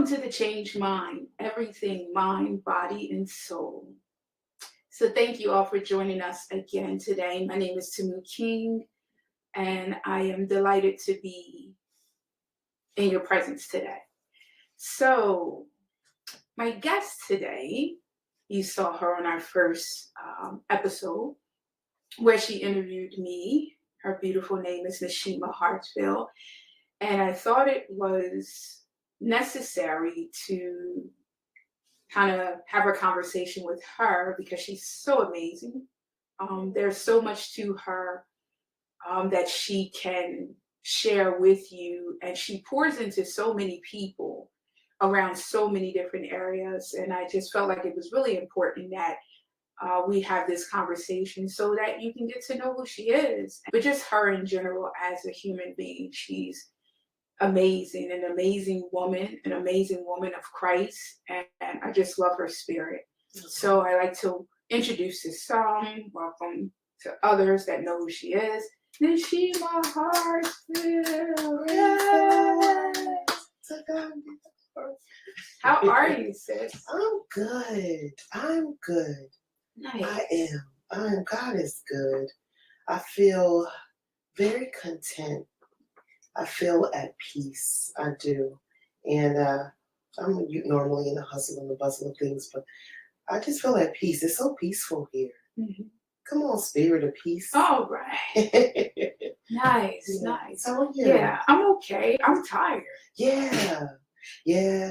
Welcome to the Changed Mind, everything mind, body, and soul. So thank you all for joining us again today. My name is Tamu King, and I am delighted to be in your presence today. So my guest today, you saw her on our first episode where she interviewed me. Her beautiful name is Nashima Hartsfield, and I thought it was necessary to kind of have a conversation with her because she's so amazing. There's so much to her that she can share with you, and she pours into so many people around so many different areas. And I just felt like it was really important that we have this conversation so that you can get to know who she is, but just her in general as a human being. She's amazing, an amazing woman of Christ, and I just love her spirit. So I like to introduce this song. Welcome to others that know who she is. Nashima Hartsfield. How are you, sis? I'm good. Nice. God is good. I feel very content. I feel at peace. I do. And I'm normally in the hustle and the bustle of things, but I just feel at peace. It's so peaceful here. Mm-hmm. Come on, spirit of peace. All right. Nice, Yeah. nice. How are you? Yeah, I'm okay. I'm tired. Yeah,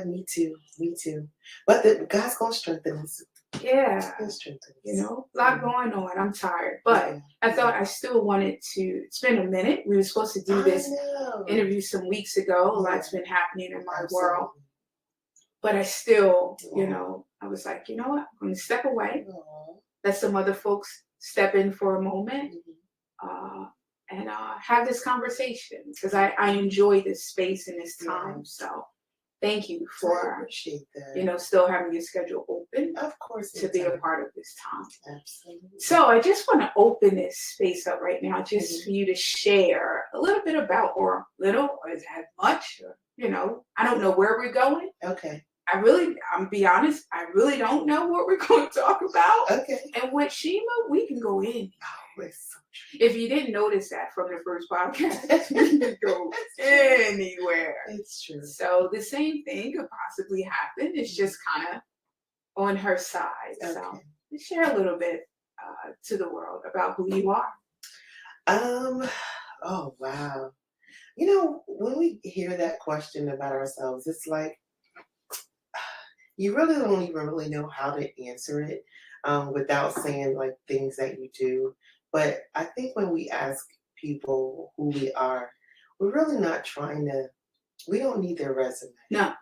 me too. But God's going to strengthen us. Yeah. You know, a lot going on. I'm tired, but I thought I still wanted to. It's been a minute. We were supposed to do this interview some weeks ago. A lot's been happening in my world, but I still, I was like, you know what? I'm going to step away. Let some other folks step in for a moment, and have this conversation because I enjoy this space and this time. So. Thank you for, appreciate that. Still having your schedule open. Of course. To be a part of this time. Absolutely. So I just want to open this space up right now just for you to share a little bit about, or is that much? Or, I don't know where we're going. Okay. I'm be honest, I really don't know what we're going to talk about. Okay. And with Shima, we can go in. Oh, it's so true. If you didn't notice that from the first podcast, we can go anywhere. It's true. So the same thing could possibly happen. It's just kind of on her side. Okay. So share a little bit to the world about who you are. Oh, wow. When we hear that question about ourselves, it's like, you really don't even really know how to answer it without saying like things that you do. But I think when we ask people who we are, we're really not we don't need their resume. No.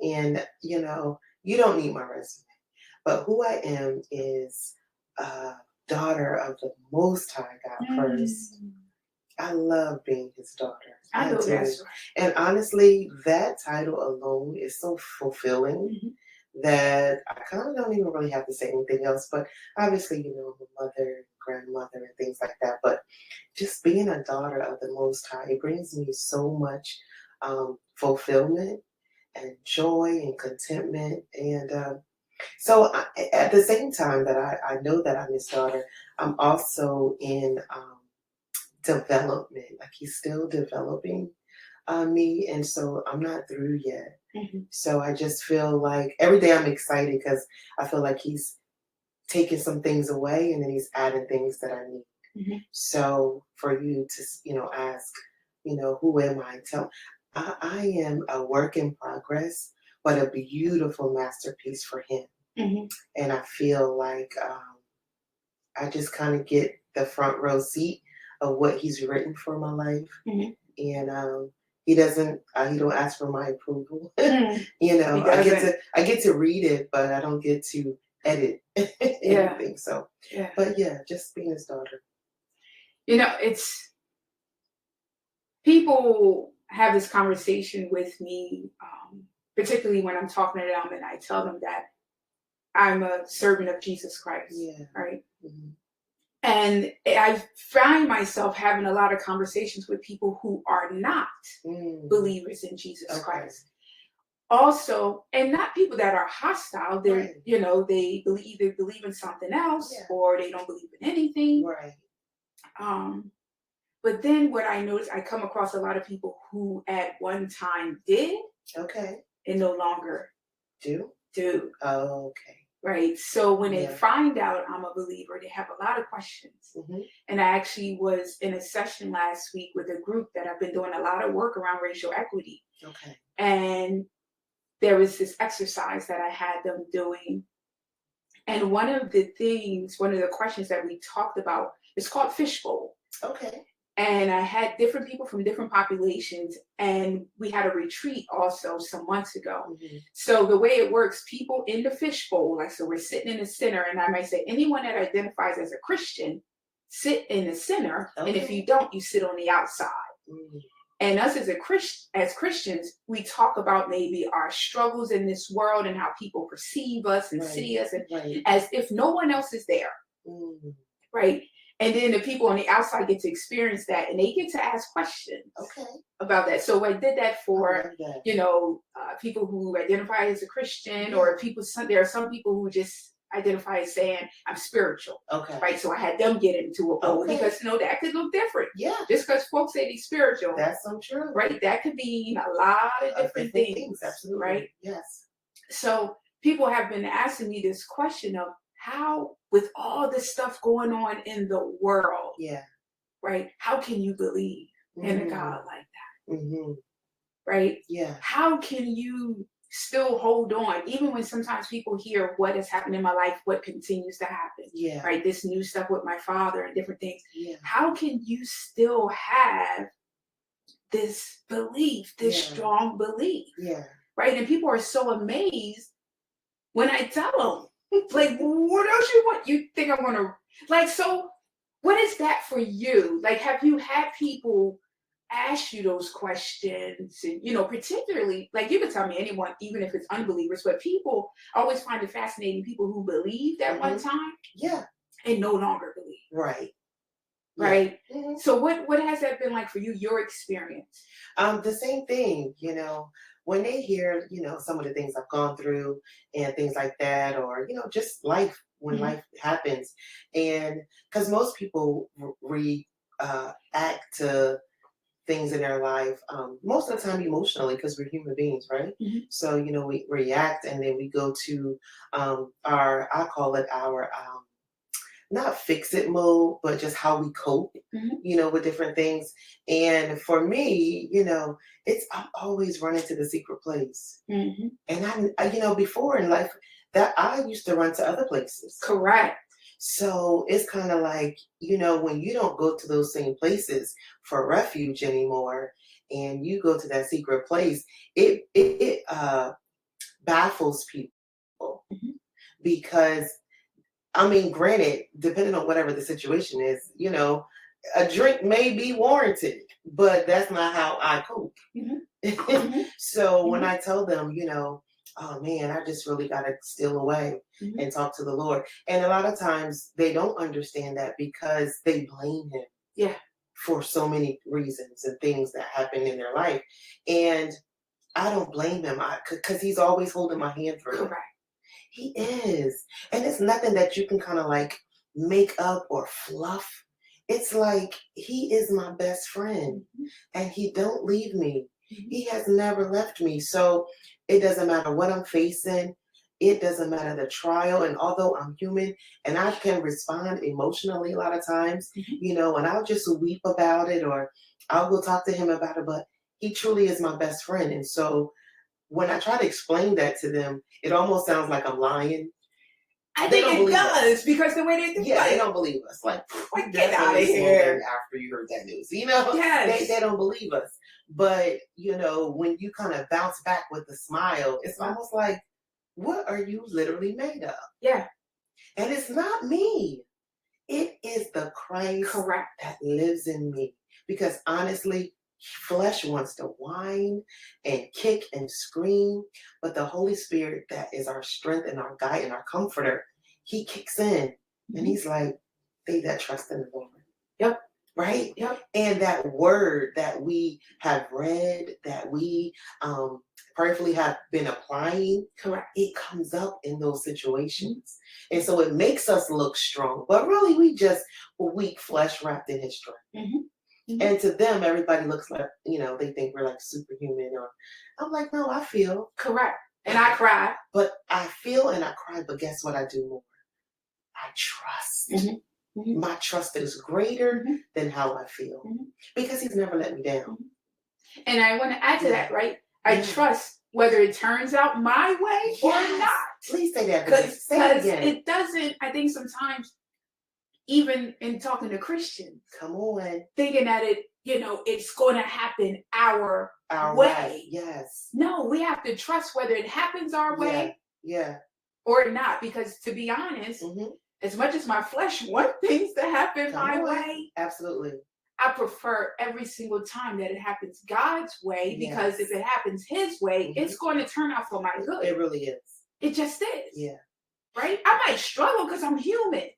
And, you don't need my resume. But who I am is daughter of the Most High God first. I love being his daughter. I know that's right. And honestly, that title alone is so fulfilling that I kind of don't even really have to say anything else. But obviously, I'm a mother, grandmother, and things like that. But just being a daughter of the Most High, it brings me so much fulfillment and joy and contentment. And so at the same time that I know that I'm his daughter, I'm also in development. Like he's still developing me, and so I'm not through yet. So I just feel like every day I'm excited because I feel like he's taking some things away and then he's adding things that I need. So for you to ask, who am I? I am a work in progress, but a beautiful masterpiece for him. And I feel like I just kind of get the front row seat of what he's written for my life. And he don't ask for my approval. I get to read it, but I don't get to edit anything. So, but just being his daughter. It's people have this conversation with me, particularly when I'm talking to them and I tell them that I'm a servant of Jesus Christ, right? And I find myself having a lot of conversations with people who are not believers in Jesus Christ. also, and not people that are hostile. They're, Right. they either believe in something else Yeah. or they don't believe in anything. Right. But then what I noticed, I come across a lot of people who at one time did Okay. and no longer Do? do. Oh, okay. Right. So when they Yeah. find out I'm a believer, they have a lot of questions. Mm-hmm. And I actually was in a session last week with a group that I've been doing a lot of work around racial equity. Okay. And there was this exercise that I had them doing. And one of the questions that we talked about is called fishbowl. Okay. And I had different people from different populations, and we had a retreat also some months ago. Mm-hmm. So the way it works, people in the fishbowl, like, so we're sitting in the center, and I might say anyone that identifies as a Christian, sit in the center, and if you don't, you sit on the outside. Mm-hmm. And us as Christians, we talk about maybe our struggles in this world and how people perceive us and see us, and as if no one else is there, right? And then the people on the outside get to experience that, and they get to ask questions about that. So I did that for people who identify as a Christian, or there are some people who just identify as saying I'm spiritual. Okay. Right. So I had them get into a bowl because that could look different. Yeah. Just because folks say they're spiritual. That's so true. Right. That could mean a lot of different things. Absolutely. Right. Yes. So people have been asking me this question of how, with all this stuff going on in the world, right? How can you believe in a God like that? Mm-hmm. Right? Yeah. How can you still hold on, even when sometimes people hear what has happened in my life, what continues to happen? Yeah. Right? This new stuff with my father and different things. Yeah. How can you still have this belief, this strong belief? Yeah. Right? And people are so amazed when I tell them, like, what else you want? You think I'm gonna, like, so what is that for you? Like, have you had people ask you those questions? And, particularly, like, you can tell me anyone, even if it's unbelievers, but people always find it fascinating, people who believed at one time and no longer believe. Right. Right. Mm-hmm. So what has that been like for you, your experience? The same thing, when they hear, some of the things I've gone through and things like that, or, just life, when life happens. And because most people react to things in their life, most of the time emotionally, because we're human beings, right? Mm-hmm. So, we react, and then we go to I call it our not fix it mode, but just how we cope, with different things. And for me, I'm always running to the secret place. Mm-hmm. And I, before in life, that I used to run to other places. Correct. So it's kind of like, when you don't go to those same places for refuge anymore, and you go to that secret place, it baffles people, because granted, depending on whatever the situation is, a drink may be warranted, but that's not how I cope. Mm-hmm. So when I tell them, oh man, I just really got to steal away and talk to the Lord. And a lot of times they don't understand that, because they blame him. Yeah. For so many reasons and things that happen in their life. And I don't blame him, because he's always holding my hand through. Correct. He is. And it's nothing that you can kind of like make up or fluff. It's like, he is my best friend, and he don't leave me. He has never left me. So it doesn't matter what I'm facing. It doesn't matter the trial. And although I'm human and I can respond emotionally a lot of times, and I'll just weep about it, or I'll go talk to him about it, but he truly is my best friend. And so when I try to explain that to them, it almost sounds like I'm lying. I think it does, because the way they think, they don't believe us. Like get out of here after you heard that news. Yes. They don't believe us. But when you kind of bounce back with a smile, it's almost like, what are you literally made of? Yeah. And it's not me. It is the Christ that lives in me. Because honestly, flesh wants to whine and kick and scream, but the Holy Spirit, that is our strength and our guide and our comforter, he kicks in, and he's like, they that trust in the Lord. Yep. Right? Yep. And that word that we have read, that we prayerfully have been applying, Correct. it comes up in those situations. And so it makes us look strong. But really, we just weak flesh wrapped in his strength. And to them, everybody looks like, they think we're like superhuman. Or I'm like, no, I feel. Correct. And I cry. But I feel and I cry, but guess what I do more? I trust. My trust is greater than how I feel. Because he's never let me down. And I want to add to that, right? I trust whether it turns out my way or not. Please say that. Because say it again. It doesn't, I think sometimes, even in talking to Christians, come on, thinking that it's going to happen our way. Way. Yes. No, we have to trust whether it happens our way or not. Because to be honest, as much as my flesh wants things to happen my way, absolutely, I prefer every single time that it happens God's way, because if it happens his way, it's going to turn out for my good. It really is. It just is. Yeah. Right? I might struggle because I'm human.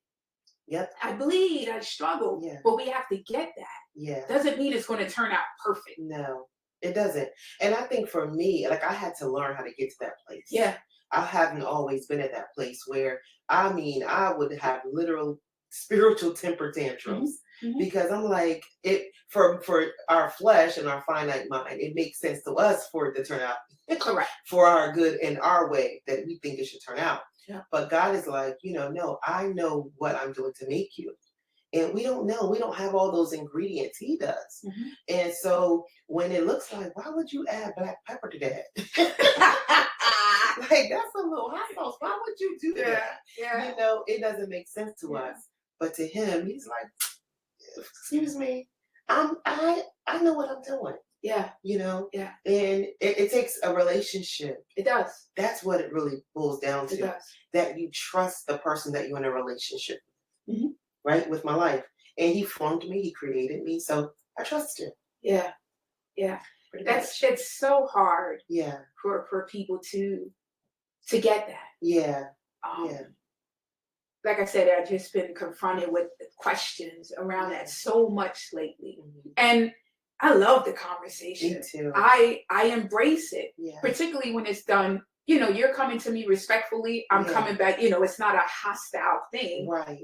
Yep. I bleed, I struggle. Yeah. But we have to get that. Yeah. Doesn't mean it's going to turn out perfect. No, it doesn't. And I think for me, like, I had to learn how to get to that place. Yeah. I haven't always been at that place where, I would have literal spiritual temper tantrums. Because I'm like, for our flesh and our finite mind, it makes sense to us for it to turn out correct for our good and our way that we think it should turn out. Yeah. But God is like, no, I know what I'm doing to make you. And we don't know. We don't have all those ingredients. He does. And so when it looks like, why would you add black pepper to that? Like, that's a little hot sauce. Why would you do that? Yeah. It doesn't make sense to us. But to him, he's like, excuse me, I know what I'm doing. Yeah. Yeah. And it takes a relationship. It does. That's what it really boils down to. It does. That you trust the person that you're in a relationship with. Right? With my life. And he formed me, he created me, so I trust him. Yeah. Yeah. It's so hard. Yeah. For people to get that. Yeah. Like I said, I've just been confronted with questions around that so much lately. And I love the conversation. Me too. I embrace it, yeah. particularly when it's done. You're coming to me respectfully. I'm coming back. It's not a hostile thing. Right.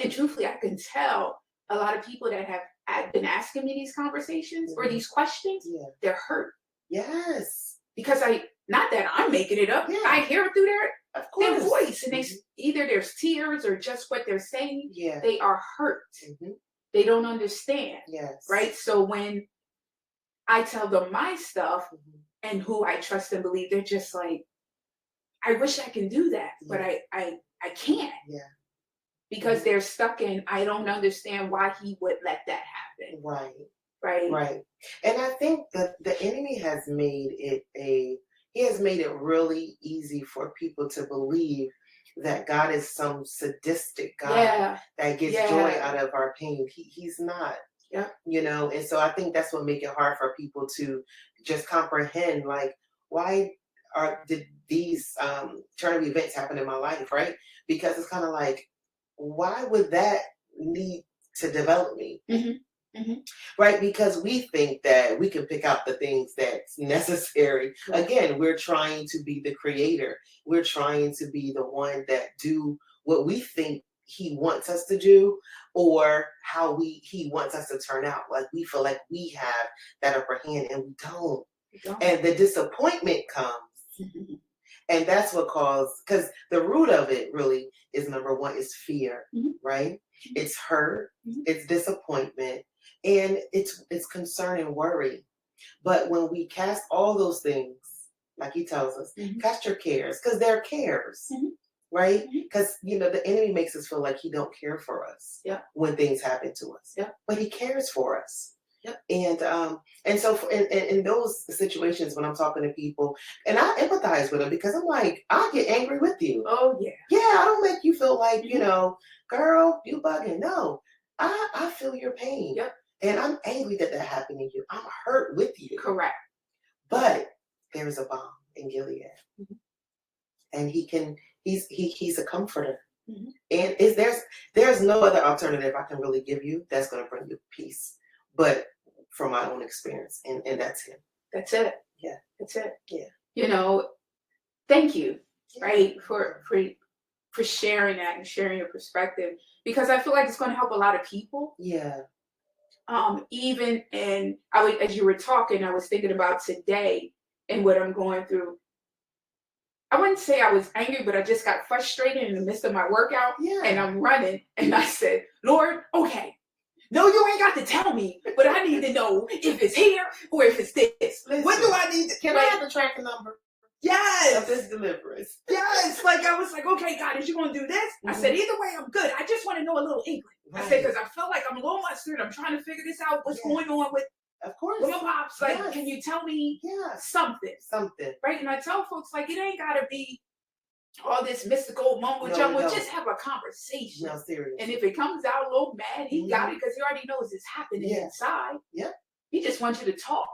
And truthfully, I can tell a lot of people that have been asking me these conversations or these questions, they're hurt. Yes. Because not that I'm making it up. I hear it through their voice, and either there's tears or just what they're saying. Yeah. They are hurt. They don't understand. Yes. Right. So when I tell them my stuff and who I trust and believe, they're just like, I wish I can do that, but I can't. Yeah. Because they're stuck in, I don't understand why he would let that happen. Right. Right. Right. And I think that the enemy has made it really easy for people to believe that God is some sadistic God that gets joy out of our pain. He's not. Yeah. And so I think that's what makes it hard for people to just comprehend, like, why did these turn of events happen in my life, right? Because it's kind of like, why would that need to develop me? Right? Because we think that we can pick out the things that's necessary. Again, we're trying to be the creator. We're trying to be the one that do what we think he wants us to do, or how he wants us to turn out. Like, we feel like we have that upper hand, and we don't. And the disappointment comes. And that's what because the root of it really is, number one, is fear, right? It's hurt, it's disappointment, and it's concern and worry. But when we cast all those things, like he tells us, cast your cares, because they're cares, right? Because, the enemy makes us feel like he don't care for us when things happen to us. But he cares for us. And so in those situations when I'm talking to people, and I empathize with them, because I'm like, I get angry with you. Oh yeah. Yeah, I don't make you feel like, girl, you bugging. No, I feel your pain. And I'm angry that happened to you. I'm hurt with you. Correct. But there's a balm in Gilead. And he's a comforter. And there's no other alternative I can really give you that's going to bring you peace, but from my own experience, and that's him. That's it. Yeah. That's it. Yeah. you know, thank you, Yeah. right, for sharing that and sharing your perspective, because I feel like it's going to help a lot of people. Yeah. Even and as you were talking, I was thinking about today and what I'm going through. I wouldn't say I was angry, but I just got frustrated in the midst of my workout, Yeah. and I'm running, and I said, Lord, okay, no, you ain't got to tell me, but I need to know if it's here or if it's this. Listen, What do I need to? Can I have the tracking number Yes. of this deliverance? Yes. Like I was like, okay, God, is you gonna do this? I said, either way, I'm good. I just want to know a little inkling. Right. I said, because I feel like I'm a little mustard. I'm trying to figure this out. What's going on with Of course. my pops? Like, can you tell me something? Something. Right. And I tell folks, like, it ain't gotta be all this mystical mumbo jumbo. Just have a conversation. No, seriously. And if it comes out a little mad, he got it because he already knows it's happening inside. Yeah. He just wants you to talk.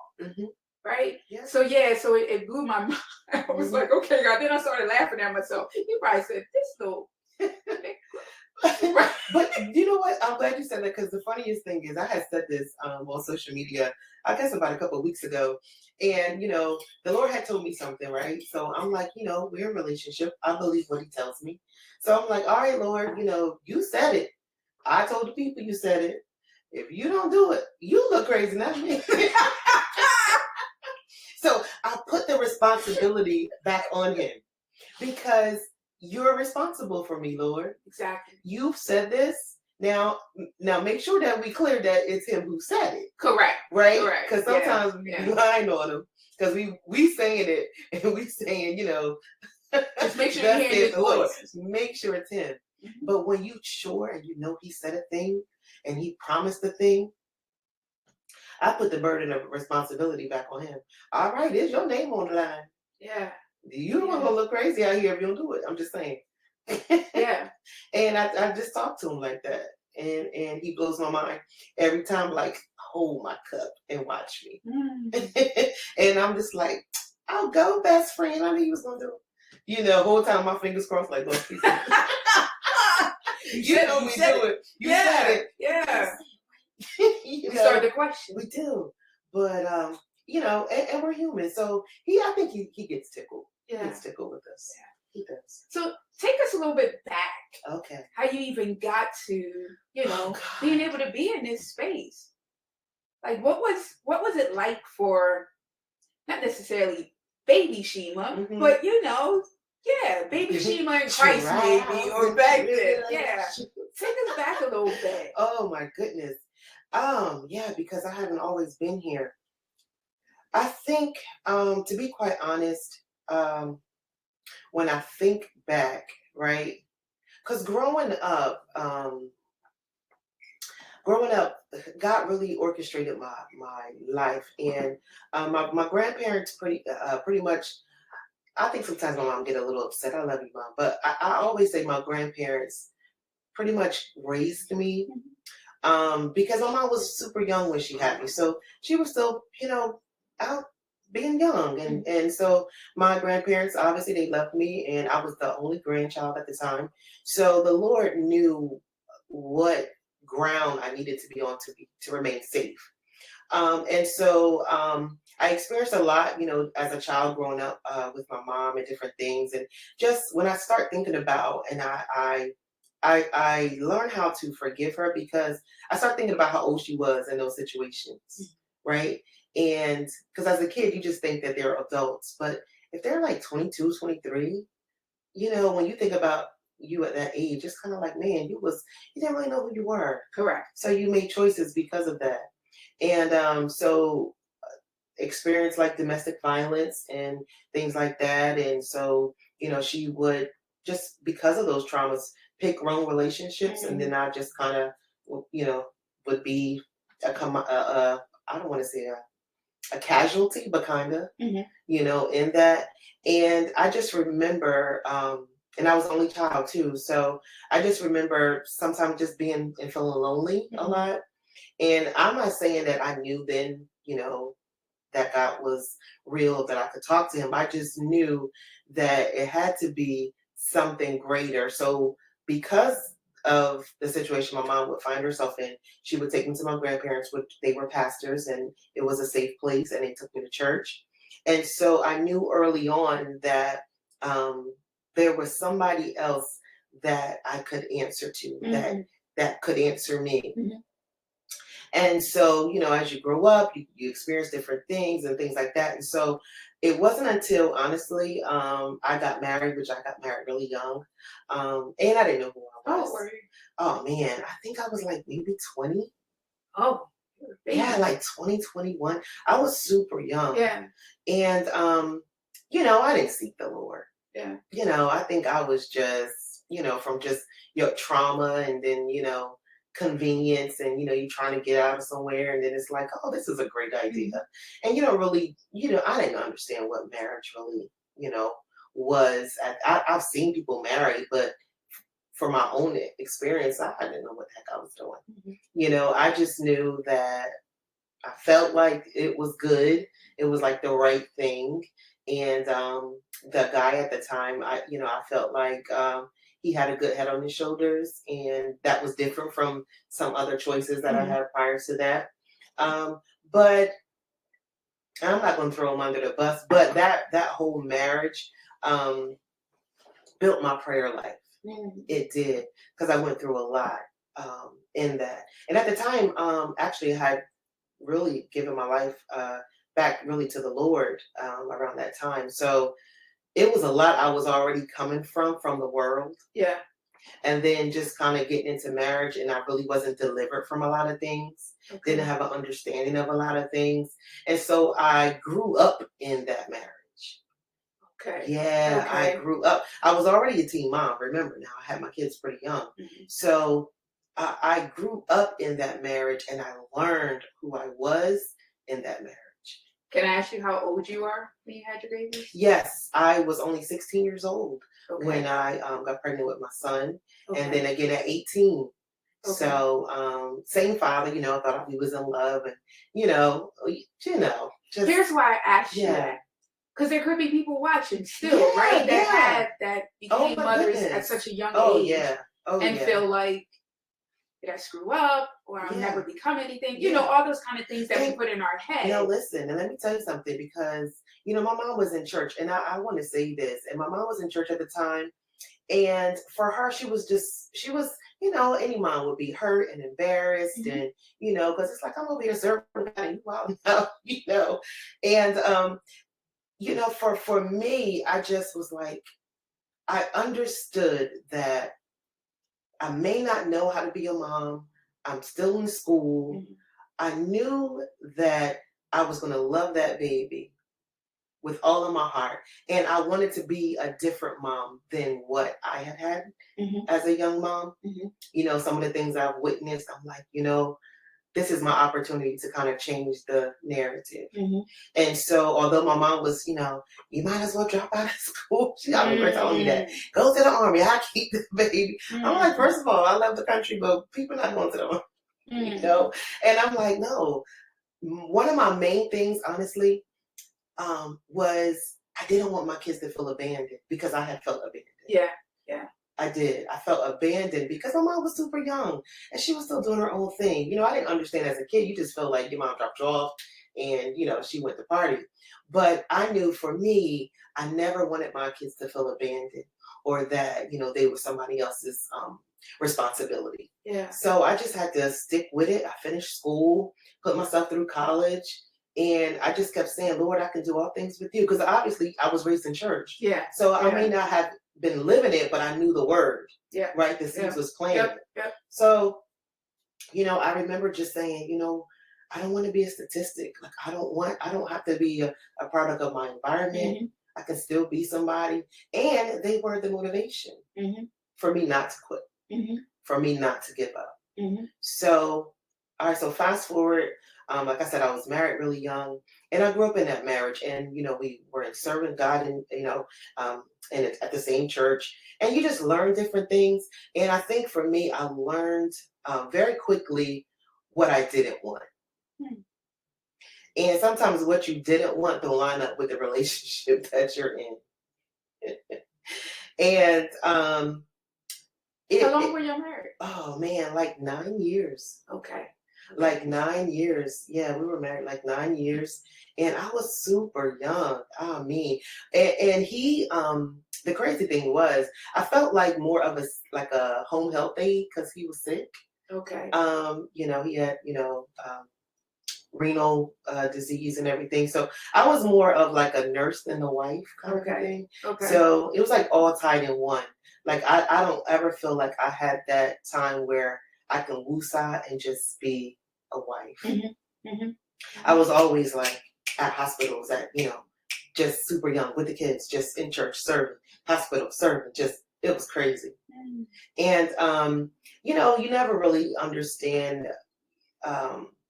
Right? Yeah. So so it blew my mind. I was like, okay, God. Then I started laughing at myself. You probably said, this little. But you know what? I'm glad you said that, because the funniest thing is I had said this on social media, I guess about a couple of weeks ago. And, the Lord had told me something, right? So I'm like, we're in a relationship. I believe what he tells me. So I'm like, all right, Lord, you said it. I told the people you said it. If you don't do it, you look crazy, not me. So I put the responsibility back on him, because you're responsible for me, Lord. Exactly. You've said this. Now make sure that we clear that it's him who said it. Correct. Right? Correct. Because sometimes we line on him, because we saying it and we saying, just make sure you hear his voice. Make sure it's him. But when you sure and he said a thing and he promised a thing, I put the burden of responsibility back on him. All right, there's your name on the line. Yeah. You don't want to look crazy out here if you don't do it. I'm just saying. Yeah. And I just talk to him like that. And he blows my mind every time, like, hold my cup and watch me. And I'm just like, I'll go, best friend. I knew you was going to do it. The whole time my fingers crossed, like, Lord, please. You know me do it. You said it. Yeah. We started the question. We do. But, and we're human. So I think he gets tickled. Yeah. He gets tickled with us. Yeah. He does. So take us a little bit back. Okay. How you even got to, being able to be in this space. Like, what was it like for, not necessarily baby Shima, but baby Shima in Christ maybe, or back then. Yeah. Take us back a little bit. Oh my goodness. Yeah, because I haven't always been here. I think, to be quite honest, when I think back, right? Because growing up, God really orchestrated my life, and my grandparents pretty much. I think sometimes my mom get a little upset. I love you, Mom, but I always say my grandparents pretty much raised me, because my mom was super young when she had me, so she was still, out being young, and so my grandparents, obviously, they loved me, and I was the only grandchild at the time. So the Lord knew what ground I needed to be on to remain safe. And so I experienced a lot, as a child growing up with my mom and different things. And just when I start thinking about, and I learned how to forgive her, because I started thinking about how old she was in those situations, right? And because as a kid, you just think that they're adults. But if they're like 22, 23, when you think about you at that age, it's kind of like, man, you didn't really know who you were. Correct. So you made choices because of that. And so experience like domestic violence and things like that. And so, she would, just because of those traumas, pick wrong relationships. And then I just kind of, would be I don't want to say a casualty, but kind of, in that. And I just remember, and I was the only child too. So I just remember sometimes just being and feeling lonely a lot. And I'm not saying that I knew then, that God was real, that I could talk to him. I just knew that it had to be something greater. So because of the situation my mom would find herself in, she would take me to my grandparents, which they were pastors, and it was a safe place, and they took me to church. And so I knew early on that there was somebody else that I could answer to, that could answer me. And so, as you grow up, you experience different things and things like that. And so it wasn't until, honestly, I got married, which I got married really young. And I didn't know who I was. Oh, were you? Oh, man, I think I was like maybe 20. Oh, Yeah, like 2021. I was super young. Yeah. And, I didn't seek the Lord. Yeah. I think I was just, from just your trauma and then, convenience and, you trying to get out of somewhere. And then it's like, oh, this is a great idea. And you don't really, I didn't understand what marriage really, was. I've seen people married, but for my own experience, I didn't know what the heck I was doing. I just knew that I felt like it was good. It was like the right thing. And the guy at the time, I felt like he had a good head on his shoulders, and that was different from some other choices that I had prior to that. But I'm not going to throw him under the bus. But that whole marriage built my prayer life. It did, because I went through a lot in that. And at the time, actually, I had really given my life back really to the Lord around that time. So it was a lot I was already coming from the world. Yeah. And then just kind of getting into marriage, and I really wasn't delivered from a lot of things. Okay. Didn't have an understanding of a lot of things. And so I grew up in that marriage. Okay. Yeah, okay. I grew up. I was already a teen mom. Remember now, I had my kids pretty young. So I grew up in that marriage, and I learned who I was in that marriage. Can I ask you how old you are when you had your babies? Yes, I was only 16 years old when I got pregnant with my son, and then again at 18. So same father, thought we was in love, and just, here's why I asked you that. Because there could be people watching still, right? That became mothers at such a young age and feel like, did I screw up, or I'll never become anything? All those kind of things that we put in our head. Listen, and let me tell you something, because my mom was in church, and I want to say this, and my mom was in church at the time, and for her, she was any mom would be hurt and embarrassed, and because it's like, I'm over here serving God, and for me, I just was like, I understood that I may not know how to be a mom. I'm still in school. I knew that I was going to love that baby with all of my heart. And I wanted to be a different mom than what I had as a young mom. Some of the things I've witnessed, I'm like, this is my opportunity to kind of change the narrative. And so, although my mom was, you might as well drop out of school. She always telling me that. Go to the army. I keep the baby. I'm like, first of all, I love the country, but people not going to the army, And I'm like, no. One of my main things, honestly, was I didn't want my kids to feel abandoned, because I had felt abandoned. Yeah. I did. I felt abandoned because my mom was super young and she was still doing her own thing. I didn't understand as a kid. You just felt like your mom dropped you off and, she went to party. But I knew for me, I never wanted my kids to feel abandoned, or that, they were somebody else's responsibility. Yeah. So I just had to stick with it. I finished school, put myself through college. And I just kept saying, Lord, I can do all things with you. Because obviously I was raised in church. Yeah. So I may not have been living it, but I knew the word. Yeah. Right? The seeds was planted. Yep. So, I remember just saying, I don't want to be a statistic. Like, I don't have to be a product of my environment. I can still be somebody. And they were the motivation for me not to quit, for me not to give up. So, all right, so fast forward. Like I said, I was married really young, and I grew up in that marriage, and we were serving God, and and at the same church, and you just learn different things. And I think for me, I learned very quickly what I didn't want, and sometimes what you didn't want don't line up with the relationship that you're in. And how long were you married? Oh man, like 9 years. Okay. like 9 years. Yeah, we were married like 9 years, and I was super young. I mean, and he, the crazy thing was, I felt like more of a home health aide because he was sick. Okay. He had renal disease and everything. So I was more of like a nurse than a wife kind of thing. Okay. So it was like all tied in one. Like I don't ever feel like I had that time where I can woosah and just be a wife. Mm-hmm. Mm-hmm. I was always like at hospitals just super young with the kids, just in church serving, hospital serving, just it was crazy. Mm. And you never really understand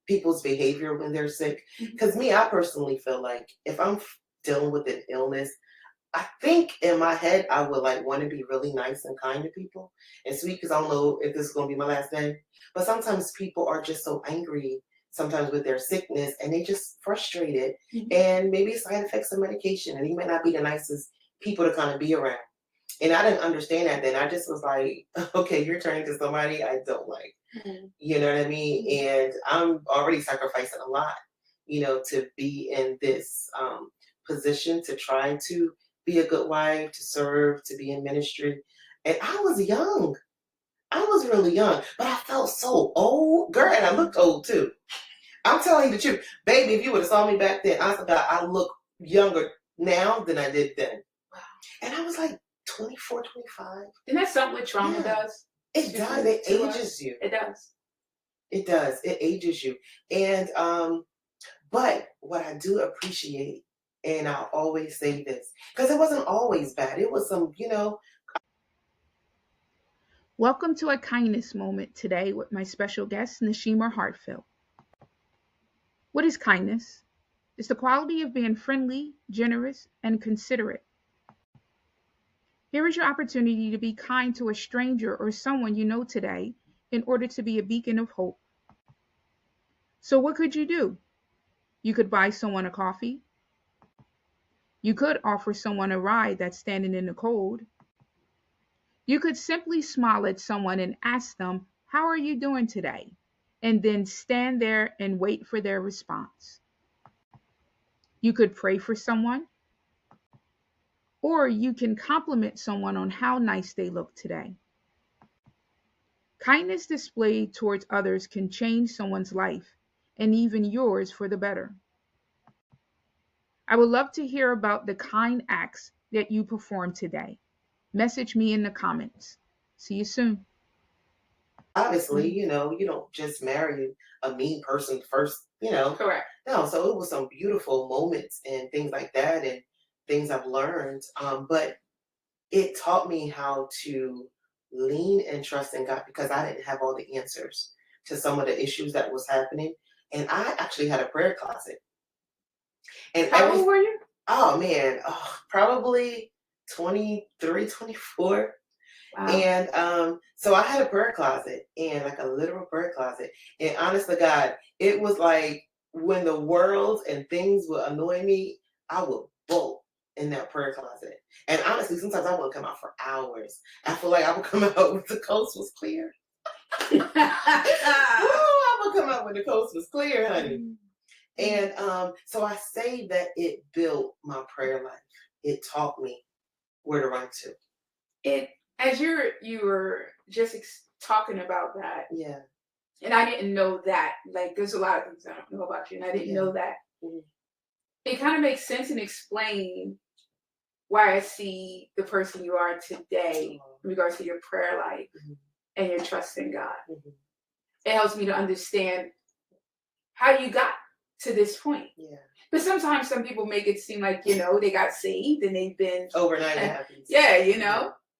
people's behavior when they're sick. Because me, I personally feel like if I'm dealing with an illness, I think in my head I would like want to be really nice and kind to people and sweet because I don't know if this is going to be my last day. But sometimes people are just so angry sometimes with their sickness and they just frustrated and maybe side effects of medication and you may not be the nicest people to kind of be around. And I didn't understand that then. I just was like, okay, you're turning to somebody I don't like. You know what I mean? And I'm already sacrificing a lot, to be in this position to try to be a good wife, to serve, to be in ministry. And I was young. I was really young, but I felt so old, girl, and I looked old too. I'm telling you the truth. Baby, if you would have saw me back then, I forgot I look younger now than I did then. Wow. And I was like 24, 25. Isn't that something what trauma does? It does. It ages you. It does. It does. It ages you. And but what I do appreciate, and I'll always say this, because it wasn't always bad. It was some. Welcome to a kindness moment today with my special guest, Nashima Hartsfield. What is kindness? It's the quality of being friendly, generous, and considerate. Here is your opportunity to be kind to a stranger or someone you know today in order to be a beacon of hope. So, what could you do? You could buy someone a coffee. You could offer someone a ride that's standing in the cold. You could simply smile at someone and ask them, "How are you doing today?" And then stand there and wait for their response. You could pray for someone, or you can compliment someone on how nice they look today. Kindness displayed towards others can change someone's life and even yours for the better. I would love to hear about the kind acts that you performed today. Message me in the comments. See you soon. Obviously, you don't just marry a mean person first, Correct. No, so it was some beautiful moments and things like that and things I've learned. But it taught me how to lean and trust in God because I didn't have all the answers to some of the issues that was happening. And I actually had a prayer closet. And How old were you? Oh man, probably 23, 24. Wow. And so I had a prayer closet and like a literal prayer closet. And honest to God, it was like when the world and things would annoy me, I would bolt in that prayer closet. And honestly, sometimes I wouldn't come out for hours. I feel like I would come out when the coast was clear. Woo, I would come out when the coast was clear, honey. And so I say that it built my prayer life. It taught me where to run to. As you were just talking about that. Yeah. And I didn't know that. Like, there's a lot of things I don't know about you, and I didn't know that. Mm-hmm. It kind of makes sense and explain why I see the person you are today in regards to your prayer life and your trust in God. Mm-hmm. It helps me to understand how you got to this point. Yeah. But sometimes some people make it seem like, they got saved and they've been overnight happens. Yeah,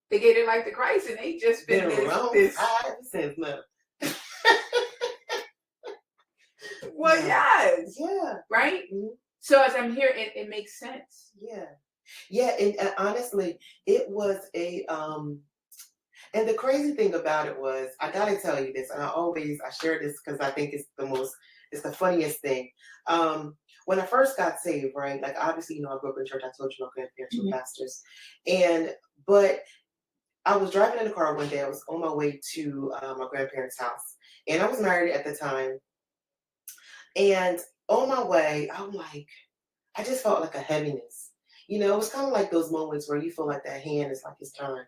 they get it like the Christ and they just been this. Well, yes. Yeah. Right? Mm-hmm. So as I'm here, it makes sense. Yeah. Yeah, and honestly, it was and the crazy thing about it was, I gotta tell you this, and I share this because I think it's the funniest thing. When I first got saved, right? Like obviously, I grew up in church. I told you my grandparents were pastors, but I was driving in the car one day. I was on my way to my grandparents' house, and I was married at the time. And on my way, I'm like, I just felt like a heaviness. It was kind of like those moments where you feel like that hand is like, it's time.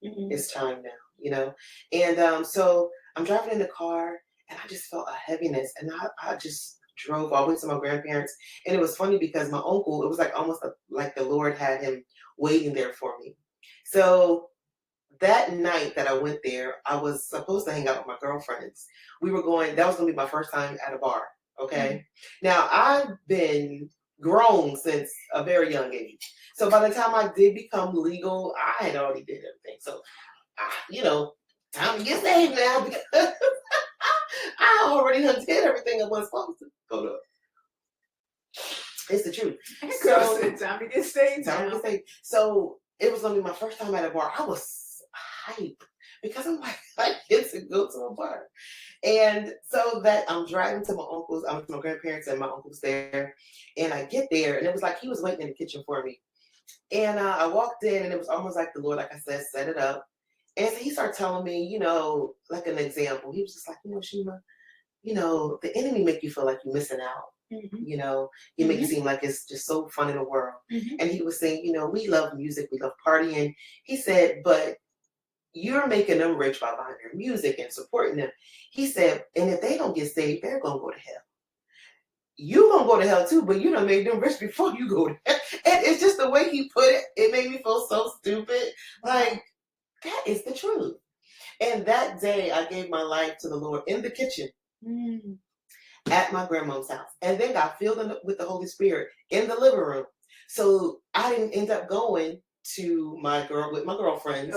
Mm-hmm. It's time now. And so I'm driving in the car and I just felt a heaviness. And I just drove all the way to my grandparents. And it was funny because my uncle, it was like almost like the Lord had him waiting there for me. So that night that I went there, I was supposed to hang out with my girlfriends. That was going to be my first time at a bar. Okay. Now, I've been grown since a very young age. So by the time I did become legal, I had already did everything. So, time to get saved now because I already done did everything I was supposed to go to. It's the truth. So, time to get saved Time to now. get saved. So it was going to be my first time at a bar. I was hyped because I'm like, I get to go to a bar. And so that I'm driving to my grandparents and my uncle's there. And I get there and it was like he was waiting in the kitchen for me. And I walked in and it was almost like the Lord, like I said, set it up. And so he started telling me, like an example. He was just like, Shima, the enemy make you feel like you're missing out. Mm-hmm. He make it seem like it's just so fun in the world. Mm-hmm. And he was saying, we love music, we love partying. He said, but you're making them rich by buying their music and supporting them. He said, and if they don't get saved, they're going to go to hell. You going to go to hell too, but you done made them rich before you go to hell. And it's just the way he put it. It made me feel so stupid. Like, that is the truth. And that day I gave my life to the Lord in the kitchen. At my grandma's house, and then got filled with the Holy Spirit in the living room. So I didn't end up going to my girlfriends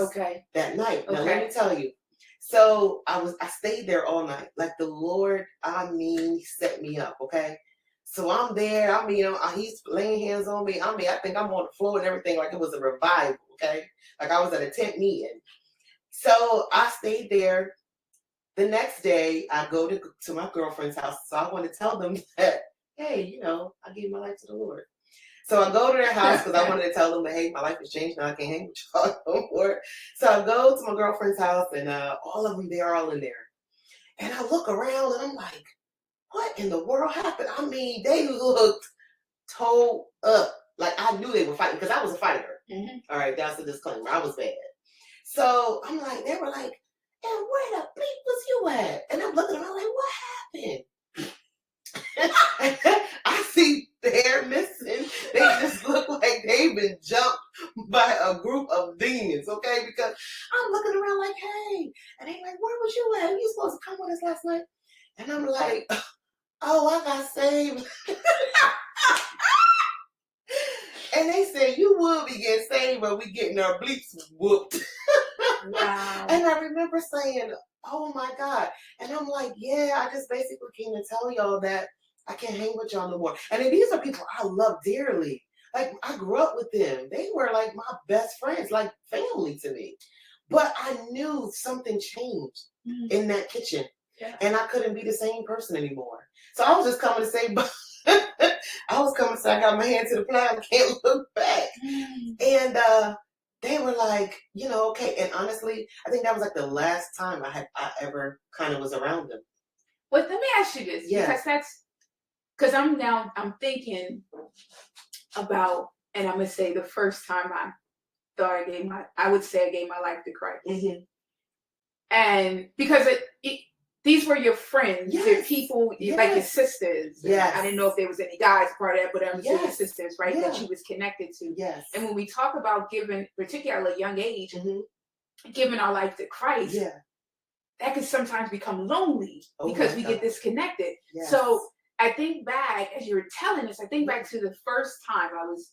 that night. Now let me tell you. So I stayed there all night. Like the Lord, set me up. Okay. So I'm there. He's laying hands on me. I think I'm on the floor and everything. Like it was a revival. Okay. Like I was at a tent meeting. So I stayed there. The next day, I go to my girlfriend's house. So I want to tell them that, hey, I gave my life to the Lord. So I go to their house because I wanted to tell them that, hey, my life has changed. Now I can't hang with y'all no more. So I go to my girlfriend's house and all of them, they're all in there. And I look around and I'm like, what in the world happened? They looked toe up. Like I knew they were fighting because I was a fighter. Mm-hmm. All right, that's the disclaimer. I was bad. So I'm like, they were like, and where the bleep was you at? And I'm looking around like, what happened? I see the hair missing. They just look like they've been jumped by a group of demons, okay? Because I'm looking around like, hey. And they like, where was you at? You supposed to come with us last night? And I'm like, oh, I got saved. And they said, you will be getting saved, but we getting our bleeps whooped. Wow. And I remember saying, oh my God. And I'm like, yeah, I just basically came to tell y'all that I can't hang with y'all no more. And then these are people I love dearly. Like I grew up with them. They were like my best friends, like family to me. But I knew something changed in that kitchen. Yeah. And I couldn't be the same person anymore. So I was just coming to say, I got my hand to the plow and can't look back. And they were like, okay. And honestly, I think that was like the last time I ever kind of was around them. Well, let me ask you this, because I'm thinking about, and I'm gonna say the first time I thought I gave my life to Christ, and because these were your friends, your people, like your sisters. Yes. I didn't know if there was any guys part of that, but I'm your sisters, right? That you was connected to. Yes. And when we talk about giving, particularly at a young age, giving our life to Christ, that can sometimes become lonely because we get disconnected. Yes. So I think back, as you were telling us, I think back to the first time I was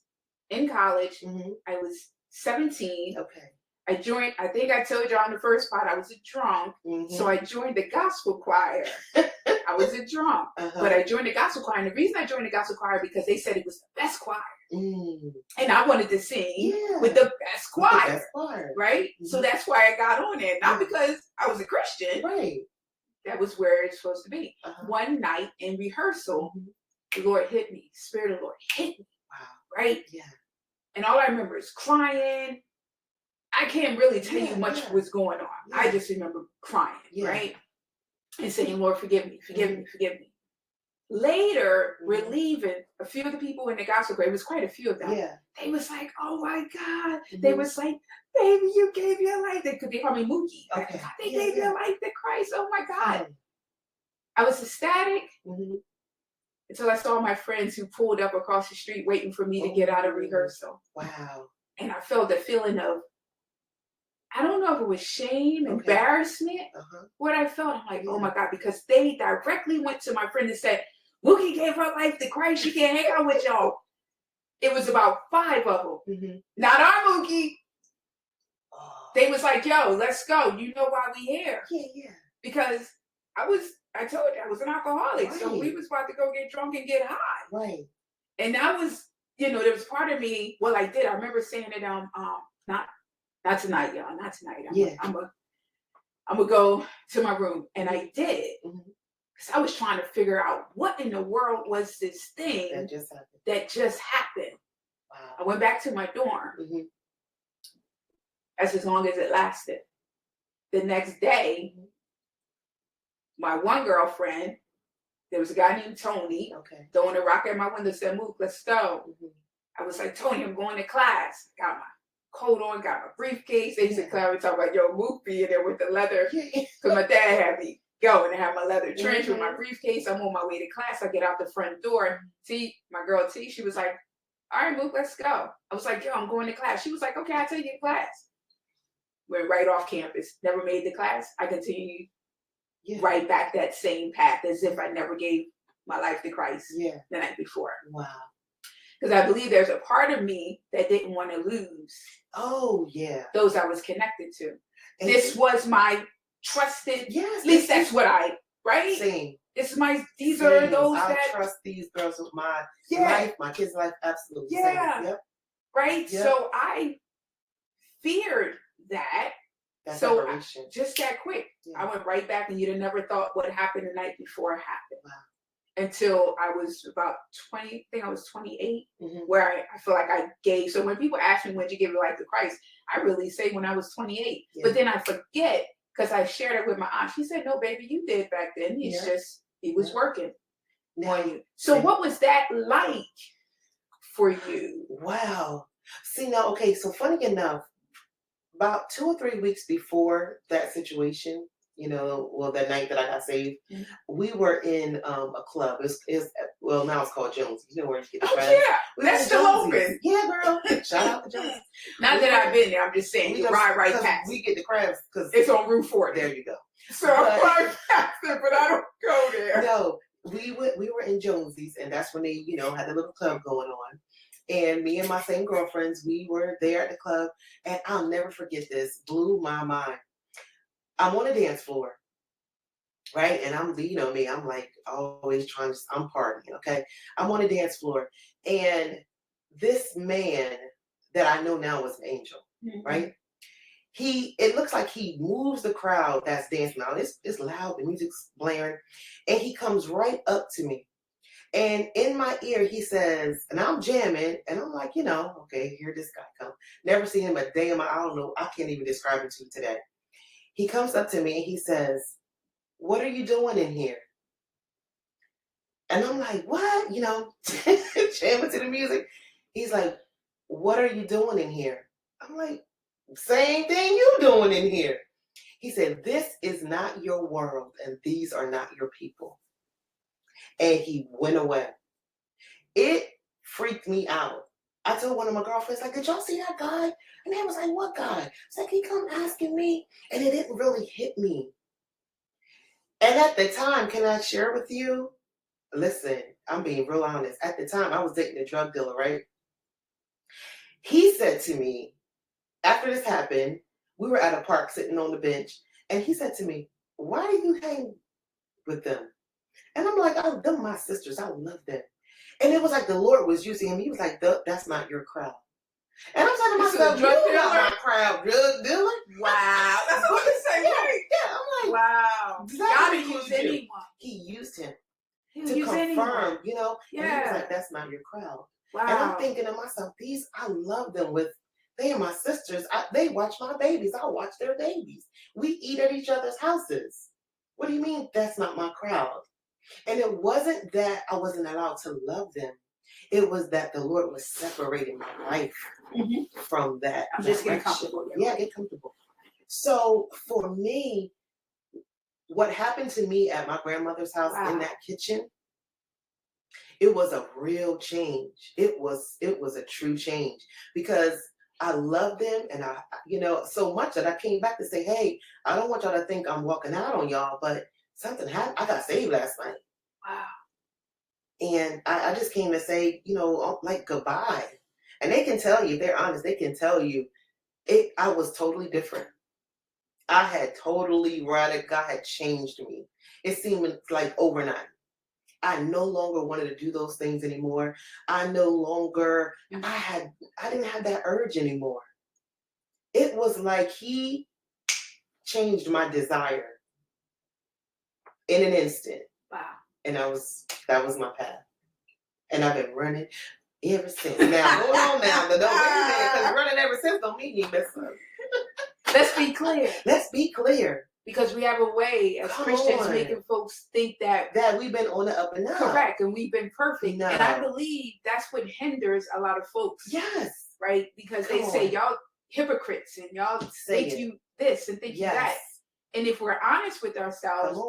in college. I was 17. Okay. I think I told you on the first part, I was a drunk. So I joined the gospel choir. I was a drunk, but I joined the gospel choir. And the reason I joined the gospel choir because they said it was the best choir. And I wanted to sing with the best choir. Right? So that's why I got on it. Not because I was a Christian. Right. That was where it's supposed to be. One night in rehearsal, the Lord hit me. The Spirit of the Lord hit me. Wow. Right? Yeah. And all I remember is crying. I can't really tell you much was going on. I just remember crying, right? And saying, Lord, forgive me, forgive me, forgive me. Later, we're leaving. A few of the people in the gospel group, it was quite a few of them. Yeah. They was like, "Oh my God!" They was like, "Baby, you gave your life." They call me Mookie. Okay. They gave your life to Christ. Oh my God! I was ecstatic until I saw my friends who pulled up across the street waiting for me to get out of rehearsal. Wow. And I felt the feeling of, I don't know if it was shame, embarrassment, what I felt. I'm like, oh my God, because they directly went to my friend and said, Mookie gave her life to Christ. She can't hang out with y'all. It was about 5 of them. Not our Mookie. They was like, yo, let's go. You know why we here? Yeah. Because I told you, I was an alcoholic. So we was about to go get drunk and get high. Right. And that was, there was part of me, well, I did. I remember saying it, not tonight, y'all, not tonight. I'm gonna go to my room. And I did. Because I was trying to figure out what in the world was this thing that just happened. Wow. I went back to my dorm. That's as long as it lasted. The next day, my one girlfriend, there was a guy named Tony, throwing a rock at my window, said, Mook, let's go. I was like, Tony, I'm going to class. Got my coat on, got my briefcase. They used to come and talk about, yo, Mook be in there with the leather. Because my dad had me go and have my leather trench with my briefcase. I'm on my way to class. I get out the front door. T, my girl T, she was like, all right, Mook, let's go. I was like, yo, I'm going to class. She was like, okay, I'll take you to class. Went right off campus. Never made the class. I continued right back that same path as if I never gave my life to Christ the night before. Wow. Because I believe there's a part of me that didn't want to lose. Oh, yeah. Those I was connected to. And this was my trusted, at least that's what right? Same. It's my, these are those I that. I trust these girls with my life, my kids' life, absolutely. Yeah. Same. Yep. Right? Yep. So I feared that. So just that quick, I went right back, and you'd have never thought what happened the night before happened. Wow. Until I was about 20, I think I was 28, where I feel like I gave. So when people ask me, when did you give your life to Christ? I really say when I was 28. Yeah. But then I forget, because I shared it with my aunt. She said, no, baby, you did back then. It's just, he was working on you. So what was that like for you? Wow. See, now, okay, so funny enough, about 2 or 3 weeks before that situation, that night that I got saved, we were in a club. Well, now it's called Jones. You know where you get the crabs. Yeah, that's still open. Yeah, girl. Shout out to Jones. Not that I've been there. I'm just saying, you ride right past. We get the crabs because it's on Route 40. There you go. So I ride past it, but I don't go there. No, we were in Jonesy's, and that's when they, had a little club going on. And me and my same girlfriends, we were there at the club, and I'll never forget this. Blew my mind. I'm on a dance floor, right? And I'm, me, I'm like always I'm partying, okay? I'm on a dance floor, and this man that I know now was an angel, right? It looks like he moves the crowd that's dancing now. It's loud, the music's blaring, and he comes right up to me. And in my ear, he says, and I'm jamming, and I'm like, okay, here this guy comes. Never seen him a day in I don't know, I can't even describe him to you today. He comes up to me and he says, what are you doing in here? And I'm like, what? Jamming to the music. He's like, what are you doing in here? I'm like, same thing you doing in here. He said, this is not your world, and these are not your people. And he went away. It freaked me out. I told one of my girlfriends, like, did y'all see that guy? And they was like, what guy? It's like, he come asking me, and it didn't really hit me. And at the time, can I share with you? Listen, I'm being real honest. At the time, I was dating a drug dealer, right? He said to me, after this happened, we were at a park sitting on the bench, and he said to me, why do you hang with them? And I'm like, oh, them my sisters. I love them. And it was like the Lord was using him. He was like, that's not your crowd. And I'm saying to myself, you're not my crowd, drug dealer. Wow. That's what I'm saying. Yeah, I'm like, wow. God didn't use anyone. He used him to confirm, anyone. Yeah. And he was like, that's not your crowd. Wow. And I'm thinking to myself, I love them they are my sisters. They watch my babies. I watch their babies. We eat at each other's houses. What do you mean that's not my crowd? And it wasn't that I wasn't allowed to love them. It was that the Lord was separating my life from that I'm just getting direction. comfortable. Yeah, get comfortable. So for me, what happened to me at my grandmother's house in that kitchen, it was a real change. It was a true change because I loved them, and I, so much that I came back to say, hey, I don't want y'all to think I'm walking out on y'all, but something happened. I got saved last night. Wow. And I just came to say, like goodbye. And they can tell you, if they're honest, they can tell you I was totally different. I had totally radical. God had changed me. It seemed like overnight. I no longer wanted to do those things anymore. I no longer, I didn't have that urge anymore. It was like he changed my desire in an instant. Wow. And that was my path. And I've been running ever since. Now, hold on now. But don't wait a minute, because running ever since don't mean you mess up. Let's be clear. Let's be clear. Because we have a way as Christians making folks think that we've been on the up and up. Correct, and we've been perfect. No. And I believe that's what hinders a lot of folks. Yes. Right? Because they say y'all hypocrites and y'all think you this and think you that. And if we're honest with ourselves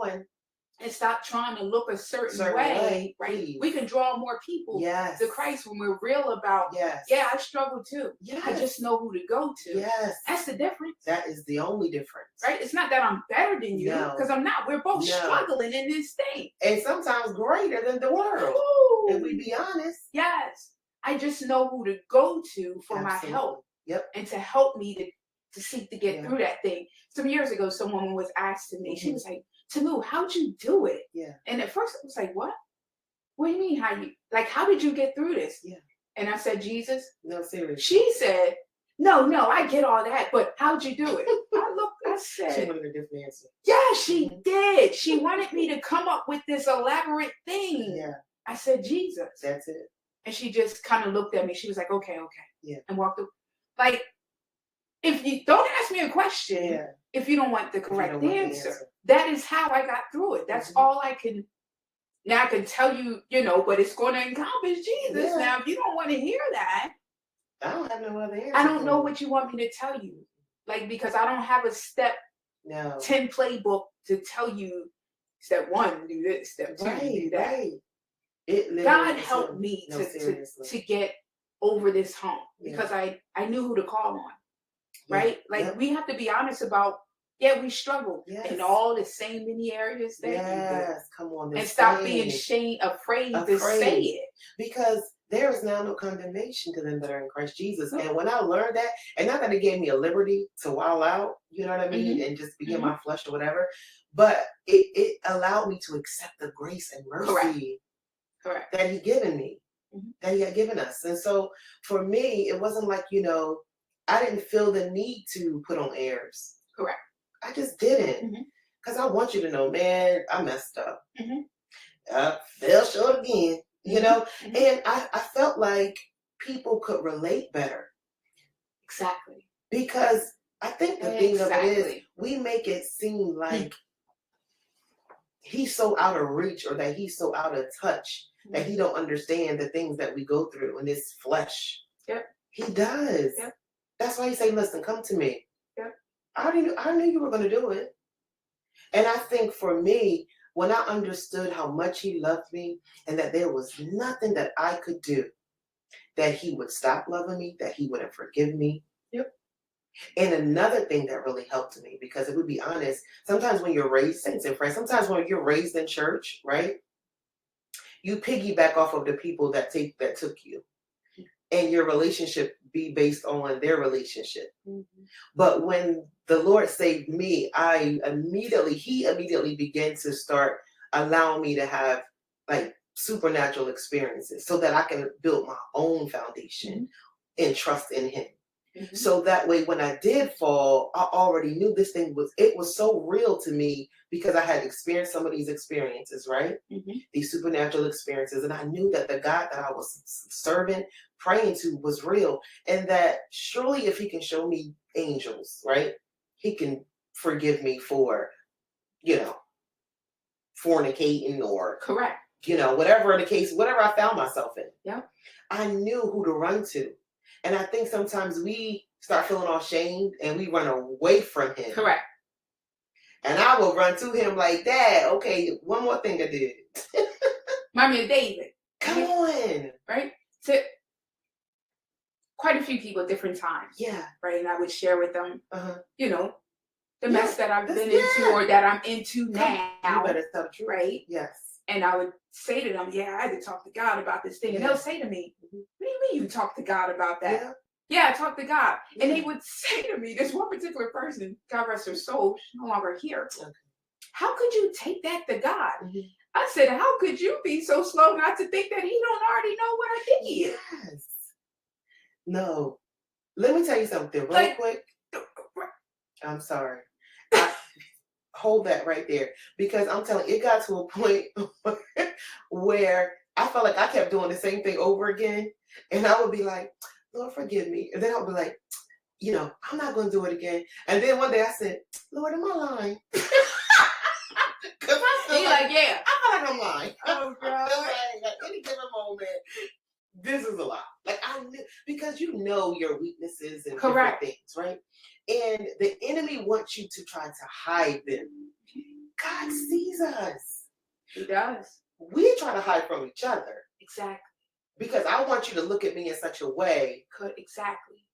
and stop trying to look a certain way, right? Please. We can draw more people to Christ when we're real about, yeah, I struggle too. Yes. I just know who to go to. Yes. That's the difference. That is the only difference. Right? It's not that I'm better than you, because I'm not. We're both struggling in this thing. And sometimes greater than the world. Ooh. If we be honest. Yes. I just know who to go to for my help. Yep. And to help me to seek to get through that thing. Some years ago, someone was asking me, she was like, Tamu, how'd you do it? Yeah. And at first I was like, what? What do you mean how did you get through this? Yeah. And I said, Jesus. No, seriously. She said, no, I get all that, but how'd you do it? I said. She wanted a different answer. Yeah, she did. She wanted me to come up with this elaborate thing. Yeah. I said, Jesus. That's it. And she just kind of looked at me. She was like, okay. Yeah. And walked away. Like, if you don't ask me a question, if you don't want the correct answer. That is how I got through it. That's all I can. Now I can tell you, but it's going to encompass Jesus. Yeah. Now, if you don't want to hear that, I don't have no other answer. I don't know what you want me to tell you. Like, because I don't have a step 10 playbook to tell you step 1, do this, step 2, do that. Right. God helped me to get over this hump because I knew who to call on. Right? Like, we have to be honest about, we struggle in all the same many areas that you do. Come on. And stop being afraid to say it. Because there is now no condemnation to them that are in Christ Jesus. And when I learned that, and not that it gave me a liberty to wild out, you know what I mean, and just be in my flesh or whatever, but it allowed me to accept the grace and mercy that He given me, that He had given us. And so for me, it wasn't like, I didn't feel the need to put on airs. Correct. I just didn't. Because I want you to know, man, I messed up. I fell short again, and I felt like people could relate better. Exactly. Because I think the thing of it is, we make it seem like He's so out of reach or that He's so out of touch that He don't understand the things that we go through in this flesh. Yep. He does. Yep. That's why He say, listen, come to me. Yep. I knew you were going to do it. And I think for me, when I understood how much He loved me and that there was nothing that I could do that He would stop loving me, that He wouldn't forgive me. Yep. And another thing that really helped me, because if we be honest, sometimes when you're raised, saints and friends, sometimes when you're raised in church, right, you piggyback off of the people that took you. And your relationship be based on their relationship. But when the Lord saved me, He immediately began to start allowing me to have like supernatural experiences so that I can build my own foundation and trust in Him. So that way, when I did fall, I already knew this thing was so real to me because I had experienced some of these experiences, right? These supernatural experiences. And I knew that the God that I was serving, praying to was real. And that surely if He can show me angels, right? He can forgive me for, fornicating or, Correct. whatever the case, whatever I found myself in. Yeah. I knew who to run to. And I think sometimes we start feeling all shamed and we run away from him. Correct. And I will run to him like, Dad, okay, one more thing I did. Mommy and David. Come on. Right? So quite a few people at different times. Yeah. Right? And I would share with them, the Yeah, mess that I've been into or that I'm into now. You better tell the truth. Right? Yes. And I would say to them, I had to talk to God about this thing. And they'll say to me, what do you mean you talk to God about that? Yeah, I talk to God. And they would say to me, this one particular person, God rest her soul, she's no longer here. Okay. How could you take that to God? Mm-hmm. I said, how could you be so slow not to think that he don't already know what I did? Yes. No. Let me tell you something real quick. I'm sorry. Hold that right there. Because I'm telling you, it got to a point where I felt like I kept doing the same thing over again. And I would be like, Lord, forgive me. And then I would be like, I'm not going to do it again. And then one day I said, Lord, am I lying? Because I feel I'm lying. Oh, God. At any given moment, this is a lie. Like I knew, because your weaknesses and different things, right? And the enemy wants you to try to hide them. God sees us. He does. We try to hide from each other. Exactly. Because I want you to look at me in such a way. Exactly.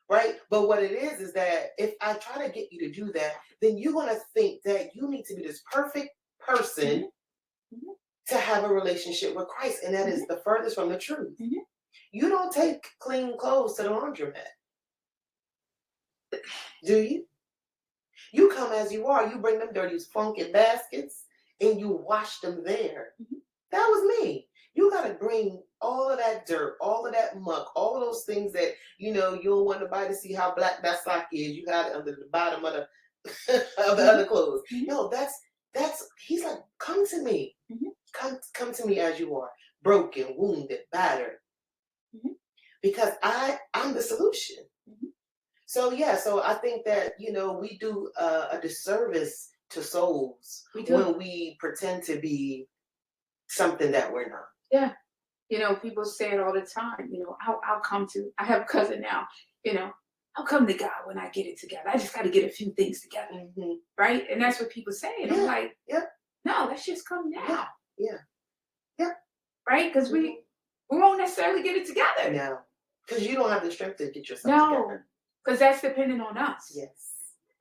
Right? But what it is that if I try to get you to do that, then you're going to think that you need to be this perfect person to have a relationship with Christ. And that is the furthest from the truth. Mm-hmm. You don't take clean clothes to the laundromat. Do you? You come as you are. You bring them dirty, funky baskets and you wash them there. Mm-hmm. That was me. You got to bring all of that dirt, all of that muck, all of those things that, you don't want nobody to see how black that sock is. You got it under the bottom of the other clothes. Mm-hmm. No, that's, he's like, come to me. Mm-hmm. Come to me as you are, broken, wounded, battered. Mm-hmm. Because I'm the solution. Mm-hmm. So I think that, we do a disservice to souls when we pretend to be something that we're not. Yeah. People say it all the time, I'll come to, I have a cousin now, I'll come to God when I get it together. I just got to get a few things together. Mm-hmm. Right. And that's what people say. And I'm like, no, let's just come now. Yeah. Right. Because we won't necessarily get it together. No. Because you don't have the strength to get yourself together. Because that's dependent on us. Yes.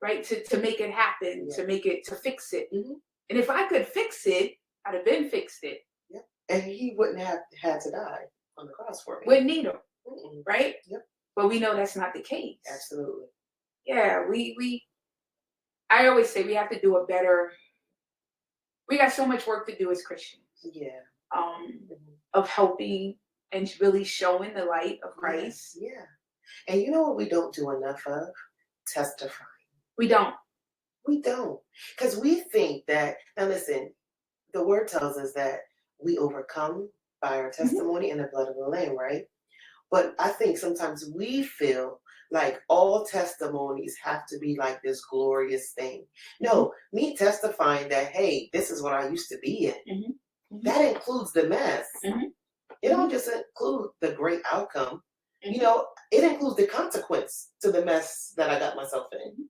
Right. To make it happen, to fix it. Mm-hmm. And if I could fix it, I'd have been fixed it. Yep. And he wouldn't have had to die on the cross for me. Wouldn't need him. Mm-mm. Right? Yep. But we know that's not the case. Absolutely. Yeah, I always say we have to do we got so much work to do as Christians. Yeah. Of helping and really showing the light of Christ. Yeah. And you know what we don't do enough of? Testifying. We don't. We don't. Because we think that, now listen, the word tells us that we overcome by our testimony and the blood of the Lamb, right? But I think sometimes we feel like all testimonies have to be like this glorious thing. No, me testifying that, hey, this is what I used to be in. That includes the mess. It don't just include the great outcome. It includes the consequence to the mess that I got myself in.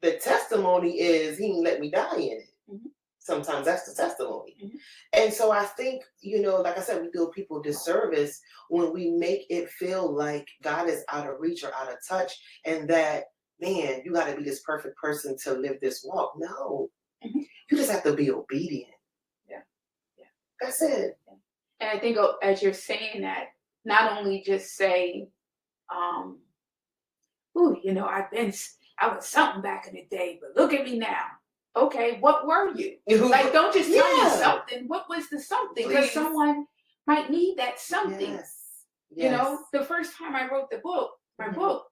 The testimony is he didn't let me die in it. Sometimes that's the testimony. And so I think, like I said, we do people disservice when we make it feel like God is out of reach or out of touch and that, man, you got to be this perfect person to live this walk. No, you just have to be obedient. Yeah. That's it. And I think as you're saying that, not only just say, I was something back in the day, but look at me now. Okay, what were you? Like, don't just tell me something. What was the something? Because someone might need that something. Yes. The first time I wrote my book,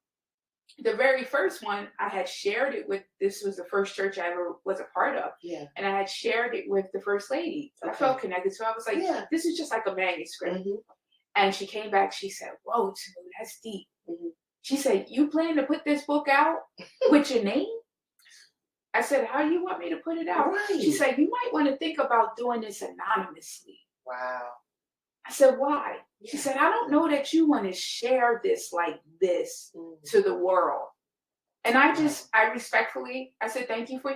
the very first one, I had shared it with, this was the first church I ever was a part of. Yeah. And I had shared it with the first lady. Okay. I felt connected. So I was like, this is just like a manuscript. And she came back, she said, whoa, Tamu, that's deep. She said, you plan to put this book out with your name? I said, how do you want me to put it out? She Right. said, you might want to think about doing this anonymously. Wow. I said, why? She Yeah. said, I don't know that you want to share this like this Mm. to the world. And Wow. I respectfully, I said, thank you for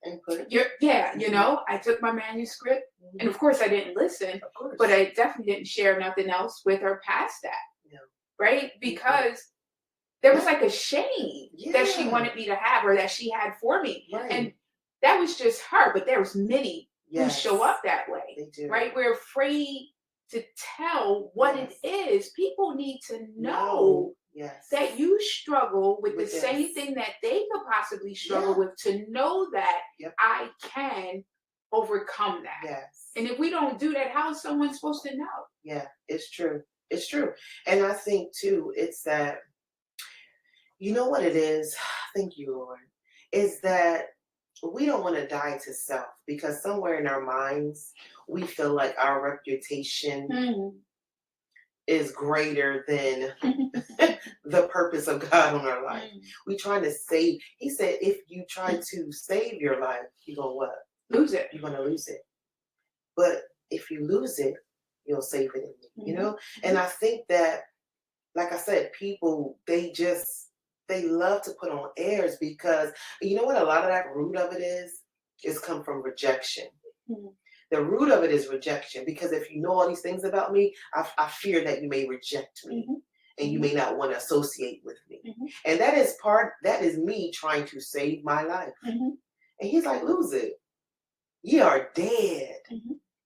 Input. yeah, you know, I took my manuscript and of course I didn't listen, Of course. but I definitely didn't share nothing else with her past that. No. Right? Because there was Yeah. like a shame that she Yeah. wanted me to have or that she had for me. Right. And that was just her, but there was many who show Yes. up that way. They do. Right? We're afraid to tell what Yes. it is. People need to No. know Yes. that you struggle with the With same this. thing that they could possibly struggle Yeah. with, to know that Yep. I can overcome that. Yes. And if we don't do that, how is someone supposed to know? Yeah, it's true. It's true. And I think too, it's that, you know what it is? Thank you, Lord. Is that we don't want to die to self because somewhere in our minds, we feel like our reputation Mm. is greater than the purpose of God on our life. We trying to save. He said, if you try to save your life, you're going to what? Lose it. You're going to lose it. But if you lose it, you'll save it in me, you know? And I think that, like I said, people, they love to put on airs because, you know what, a lot of that root of it is come from rejection. Mhm. The root of it is rejection because if you know all these things about me, I fear that you may reject me and you may not want to associate with me. And that is me trying to save my life. And he's like, lose it. You are dead.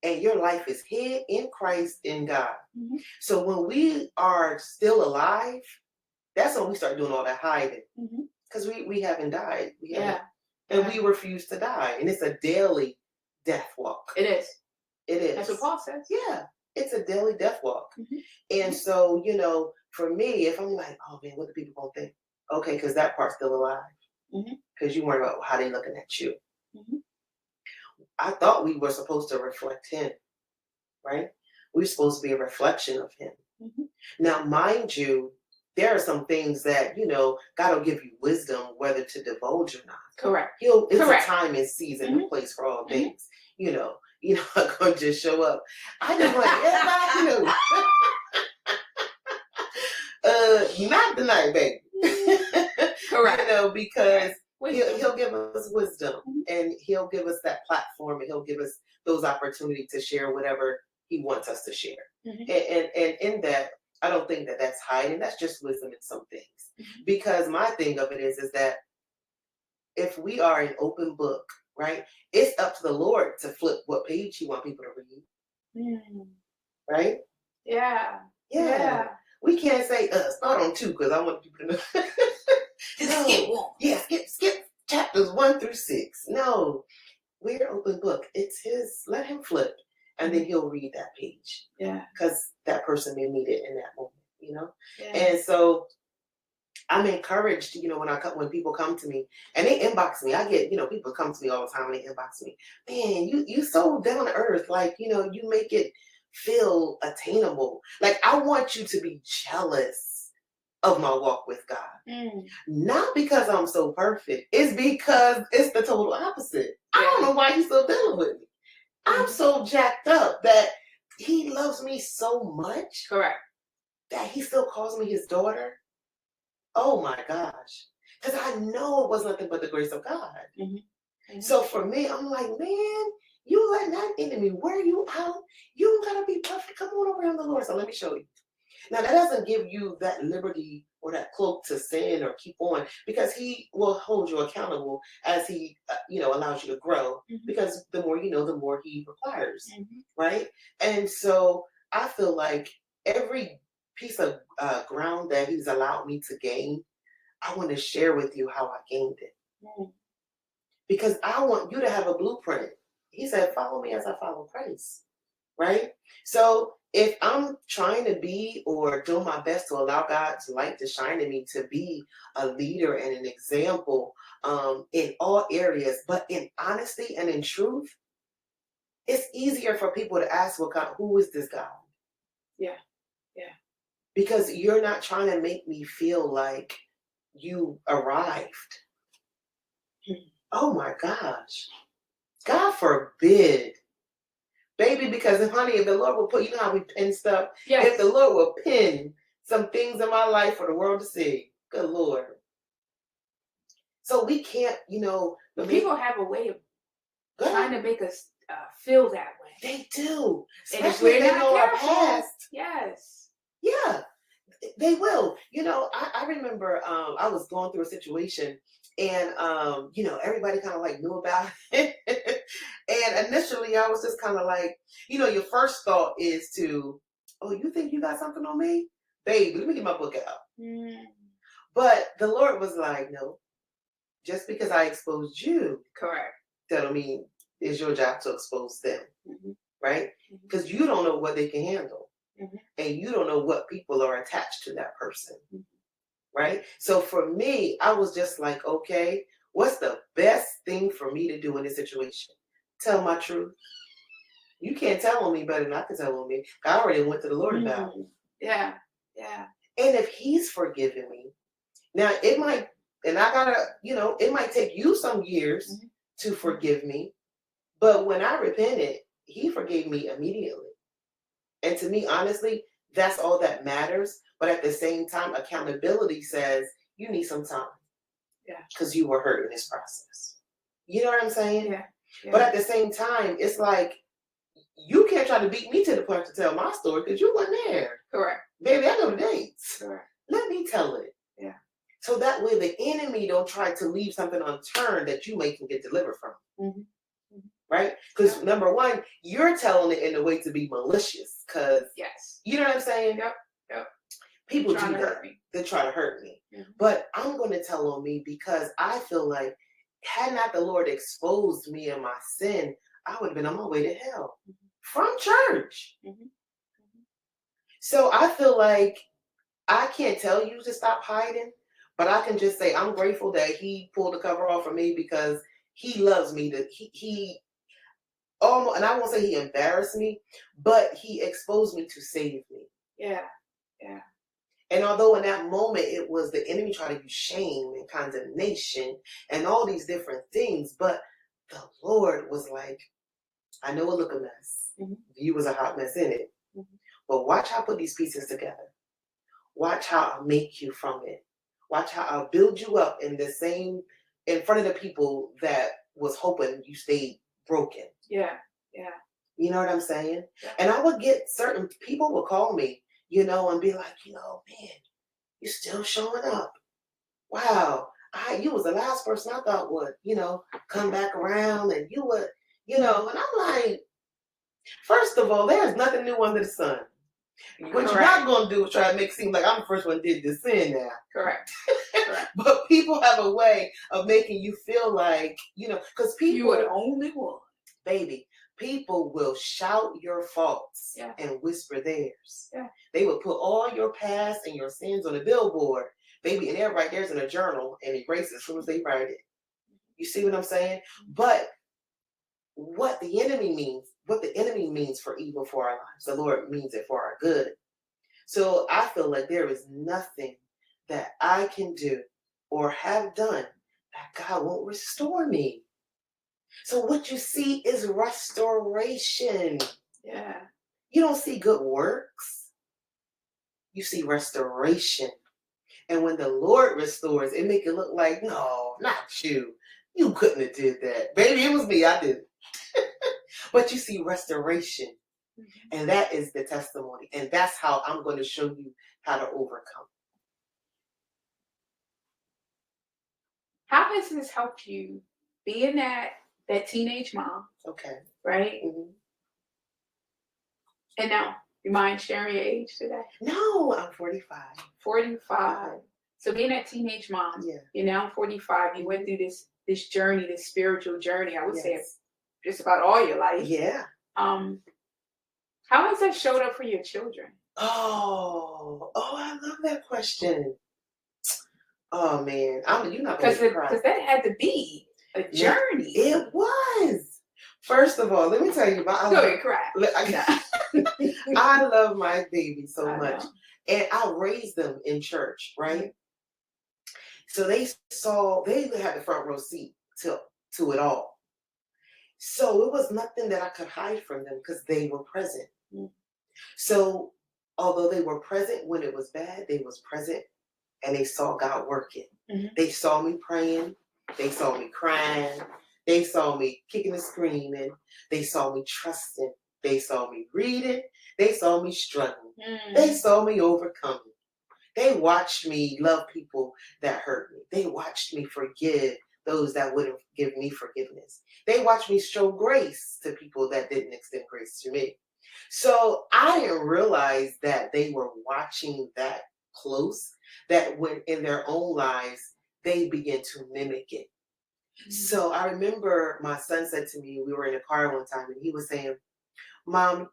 And your life is hid in Christ in God. So when we are still alive, that's when we start doing all that hiding. Because we haven't died. And we refuse to die. And it's a daily death walk. It is. It is. That's what Paul says. Yeah. It's a daily death walk. And so, you know, for me, if I'm like, oh man, what do people gonna think? Okay, because that part's still alive. Because you worry about how they looking at you. I thought we were supposed to reflect him, right? We're supposed to be a reflection of him. Now, mind you, there are some things that, you know, God will give you wisdom whether to divulge or not. Correct. It's a time and season and place for all things. You know, you're not going to just show up. I just want everybody to know. Not tonight, baby. Correct. You know, because he'll give us wisdom and he'll give us that platform and he'll give us those opportunities to share whatever he wants us to share. And in that, I don't think that that's hiding. That's just wisdom in some things. Because my thing of it is that if we are an open book, right, it's up to the Lord to flip what page he wants people to read. Right? Yeah. We can't say start on 2 because I want people to know. Just skip one. Yeah, skip chapters 1 through 6. No, we're an open book. It's his. Let him flip, and then he'll read that page. Yeah, because that person may need it in that moment. You know. Yeah. And so I'm encouraged. You know, when people come to me and they inbox me, I get, you know, people come to me all the time and they inbox me. Man, you so down to earth. Like, you know, you make it feel attainable. Like, I want you to be jealous of my walk with God. Not because I'm so perfect. It's because it's the total opposite. I don't know why he's still dealing with me. I'm so jacked up that he loves me so much. Correct. That he still calls me his daughter. Oh my gosh. Because I know it was nothing but the grace of God. So for me, I'm like, man, you letting that enemy wear you out. You don't gotta be perfect. Come on over here on the Lord. So let me show you. Now that doesn't give you that liberty or that cloak to sin or keep on, because he will hold you accountable as he, allows you to grow. Because the more you know, the more he requires, right? And so I feel like every piece of ground that he's allowed me to gain, I want to share with you how I gained it. Because I want you to have a blueprint. He said, follow me as I follow Christ, right? So if I'm trying to be or do my best to allow God's light to shine in me to be a leader and an example in all areas, but in honesty and in truth, it's easier for people to ask, who is this God? Yeah. Because you're not trying to make me feel like you arrived. Oh my gosh. God forbid. Baby, because honey, if the Lord will put, you know how we pin stuff? Yes. If the Lord will pin some things in my life for the world to see, good Lord. So we can't, But people have a way of trying to make us feel that way. They do. And if Especially we're if they not know our careful, past. yes. Yeah, they will. I remember I was going through a situation and, everybody kind of like knew about it. And initially I was just kind of like, your first thought is to, oh, you think you got something on me? Baby, let me get my book out. Mm. But the Lord was like, no, just because I exposed you, Correct. that don't mean it's your job to expose them, Mm-hmm. right? Because you don't know what they can handle. Mm-hmm. And you don't know what people are attached to that person, mm-hmm. right? So for me, I was just like, okay, what's the best thing for me to do in this situation? Tell my truth. You can't tell on me better than I can tell on me. I already went to the Lord about it. Yeah, yeah. And if He's forgiven me, now it might, and I gotta, it might take you some years mm-hmm. to forgive me, but when I repented, He forgave me immediately. And to me, honestly, that's all that matters. But at the same time, accountability says you need some time. Yeah. Because you were hurt in this process. You know what I'm saying? Yeah. Yeah. But at the same time, it's like you can't try to beat me to the punch to tell my story because you weren't there. Correct. Baby, I know the dates. Correct. Let me tell it. Yeah. So that way the enemy don't try to leave something unturned that you may can get delivered from. Mm-hmm. Right? Because number one, you're telling it in a way to be malicious. Because yes, you know what I'm saying? Yep. People do that. They try to hurt me. Mm-hmm. But I'm going to tell on me because I feel like had not the Lord exposed me in my sin, I would have been on my way to hell from church. Mm-hmm. So I feel like I can't tell you to stop hiding, but I can just say I'm grateful that He pulled the cover off of me because He loves me. That he almost, and I won't say He embarrassed me, but He exposed me to save me. Yeah. And although in that moment it was the enemy trying to use shame and condemnation and all these different things, but the Lord was like, I know it look a mess. Mm-hmm. You was a hot mess in it. Mm-hmm. But watch how I put these pieces together. Watch how I make you from it. Watch how I'll build you up in front of the people that was hoping you stayed broken. Yeah. You know what I'm saying? Yeah. And I would get certain people would call me, and be like, man, you're still showing up. Wow. You was the last person I thought would, come back around and you would, and I'm like, first of all, there's nothing new under the sun. What you're not going to do is try to make it seem like I'm the first one did this sin now. Correct. But people have a way of making you feel like, because people. You are the only one. Baby, people will shout your faults and whisper theirs. Yeah. They will put all your past and your sins on a billboard, baby, and they're right there's in a journal and erase it as soon as they write it. You see what I'm saying? But what the enemy means for evil for our lives, the Lord means it for our good. So I feel like there is nothing that I can do or have done that God won't restore me. So what you see is restoration. Yeah. You don't see good works. You see restoration. And when the Lord restores, it make it look like, no, not you. You couldn't have did that. Baby, it was me. I did it. But you see restoration. Mm-hmm. And that is the testimony. And that's how I'm going to show you how to overcome. How has this helped you being that teenage mom? Okay. Right? Mm-hmm. And now, you mind sharing your age today? No, I'm 45. 45. Okay. So being that teenage mom, you're now 45, you went through this journey, this spiritual journey, I would say just about all your life. Yeah. How has that showed up for your children? Oh, I love that question. Oh man, you're not going to cry. Because that had to be a journey. It was. First of all, let me tell you about. I love my baby so much, and I raised them in church, right? Mm-hmm. So they had the front row seat to to it all. So it was nothing that I could hide from them because they were present. Mm. So although they were present when it was bad, they was present and they saw God working. Mm-hmm. They saw me praying. They saw me crying. They saw me kicking and screaming. They saw me trusting. They saw me reading. They saw me struggling. They saw me overcoming. They watched me love people that hurt me. They watched me forgive those that wouldn't give me forgiveness. They watched me show grace to people that didn't extend grace to me. So I didn't realize that they were watching that close, that when in their own lives, they began to mimic it. So I remember my son said to me, we were in a car one time, and he was saying, Mom,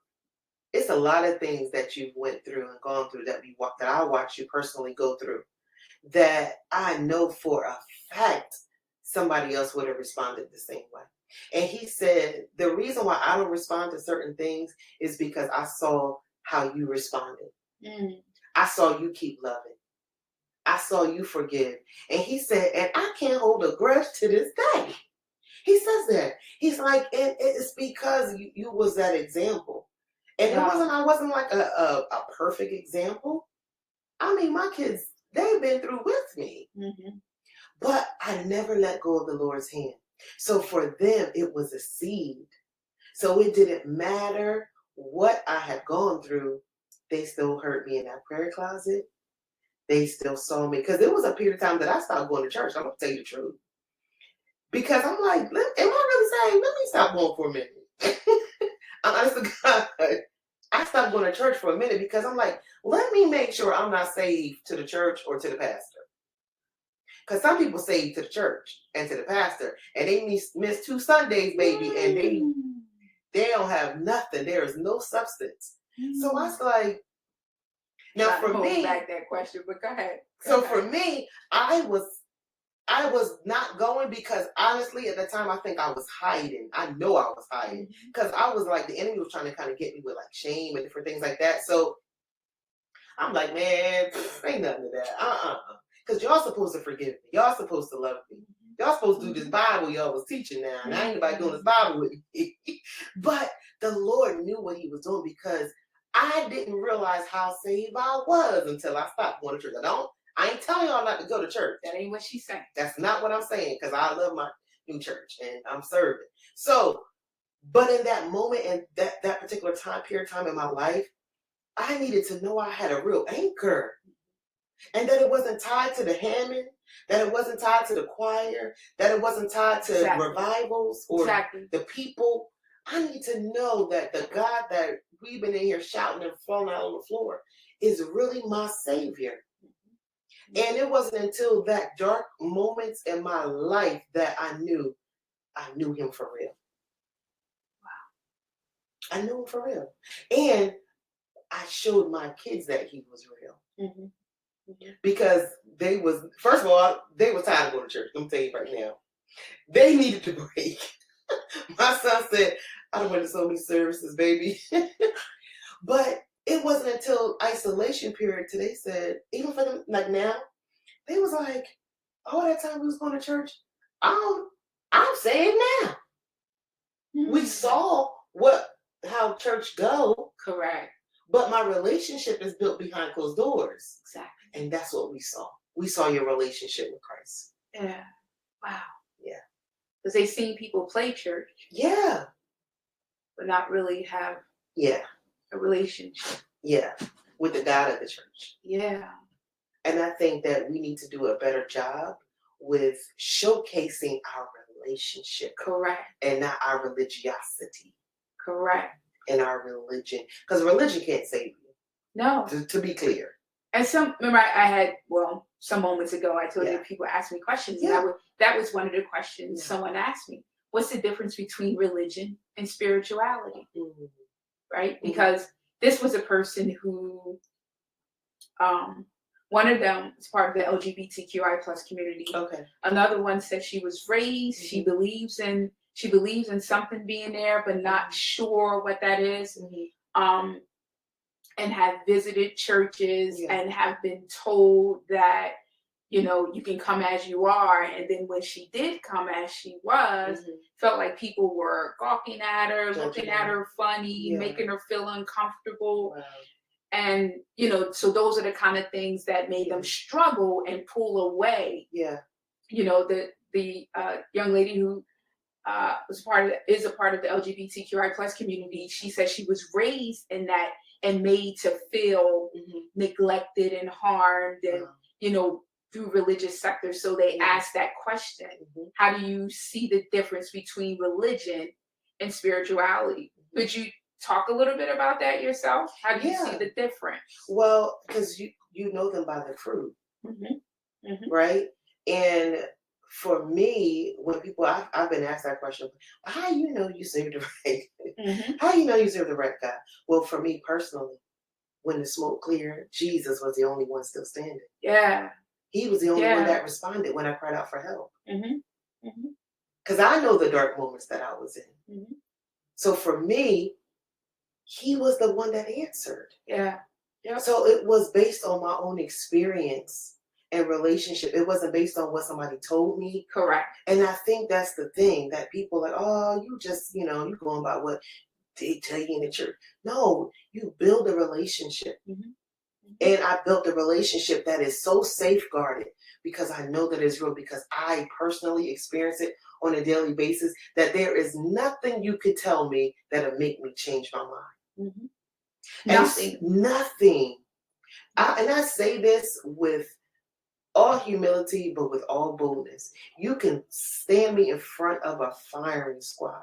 it's a lot of things that you've went through and gone through that I watched you personally go through that I know for a fact somebody else would have responded the same way. And he said, the reason why I don't respond to certain things is because I saw how you responded. I saw you keep loving. I saw you forgive. And he said, and I can't hold a grudge to this day. He says that. He's like, and it's because you was that example. And I wasn't like a perfect example. I mean, my kids, they've been through with me. Mm-hmm. But I never let go of the Lord's hand. So for them, it was a seed. So it didn't matter what I had gone through. They still heard me in that prayer closet. They still saw me. Because there was a period of time that I stopped going to church. I'm going to tell you the truth. Because I'm like, am I really saying, let me stop going for a minute. I'm honest to God. I stopped going to church for a minute because I'm like, let me make sure I'm not saved to the church or to the pastor. Because some people saved to the church and to the pastor, and they miss 2 Sundays, baby, and they don't have nothing. There is no substance. So I was like, now for me, back that question, but go ahead. For me, I was not going because honestly, at the time, I think I was hiding. I know I was hiding because I was like, the enemy was trying to kind of get me with like shame and different things like that. So I'm like, man, ain't nothing to that. Because y'all supposed to forgive me. Y'all supposed to love me. Y'all supposed to do this Bible y'all was teaching now. And ain't nobody doing this Bible with me. But the Lord knew what he was doing because I didn't realize how saved I was until I stopped going to church. I ain't telling y'all not to go to church. That ain't what she's saying. That's not what I'm saying because I love my new church and I'm serving. So, but in that moment and that particular time in my life, I needed to know I had a real anchor. And that it wasn't tied to the Hammond, that it wasn't tied to the choir, that it wasn't tied to revivals or the people. I need to know that the God that we've been in here shouting and falling out on the floor is really my Savior. And it wasn't until that dark moments in my life that I knew him for real. Wow. I knew him for real. And I showed my kids that he was real. Mm-hmm. Because first of all, they were tired of going to church. Let me tell you right now. They needed to break. My son said, I don't went to so many services, baby. But it wasn't until isolation period till they said, even for them, like now, they was like, all that time we was going to church, I'm saved now. Mm-hmm. We saw how church go. Correct. But my relationship is built behind closed doors. Exactly. And that's what we saw. We saw your relationship with Christ. Yeah. Wow. Yeah. Because they seen people play church. Yeah. But not really have a relationship. Yeah. With the God of the church. Yeah. And I think that we need to do a better job with showcasing our relationship. Correct. And not our religiosity. Correct. And our religion. Because religion can't save you. No. To be clear. And remember I had, some moments ago, I told you people asked me questions. Yeah. And that was one of the questions someone asked me. What's the difference between religion and spirituality? Mm-hmm. Right? Mm-hmm. Because this was a person who, one of them is part of the LGBTQI plus community. Okay. Another one said she was raised, she believes in something being there, but not sure what that is. Mm-hmm. And have visited churches and have been told that you can come as you are. And then when she did come as she was, felt like people were gawking at her, looking at her funny, making her feel uncomfortable. Wow. And, so those are the kind of things that made them struggle and pull away. Yeah. The young lady who is a part of the LGBTQI plus community, she said she was raised in that and made to feel neglected and harmed and, through religious sectors. So they asked that question, how do you see the difference between religion and spirituality? Could you talk a little bit about that yourself? How do you see the difference? Well, because you know them by the fruit, right? And for me, when people, I've been asked that question, how do you know you serve the right? How do you know you serve the right God? Well, for me personally, when the smoke cleared, Jesus was the only one still standing. Yeah. He was the only one that responded when I cried out for help. Because I know the dark moments that I was in. So for me, he was the one that answered. Yeah. Yep. So it was based on my own experience and relationship. It wasn't based on what somebody told me. Correct. And I think that's the thing that people are like, oh, you just, you're going by what they tell you in the church. No, you build a relationship. And I built a relationship that is so safeguarded because I know that it's real, because I personally experience it on a daily basis, that there is nothing you could tell me that'll make me change my mind. Nothing. Nothing. And I say this with all humility, but with all boldness. You can stand me in front of a firing squad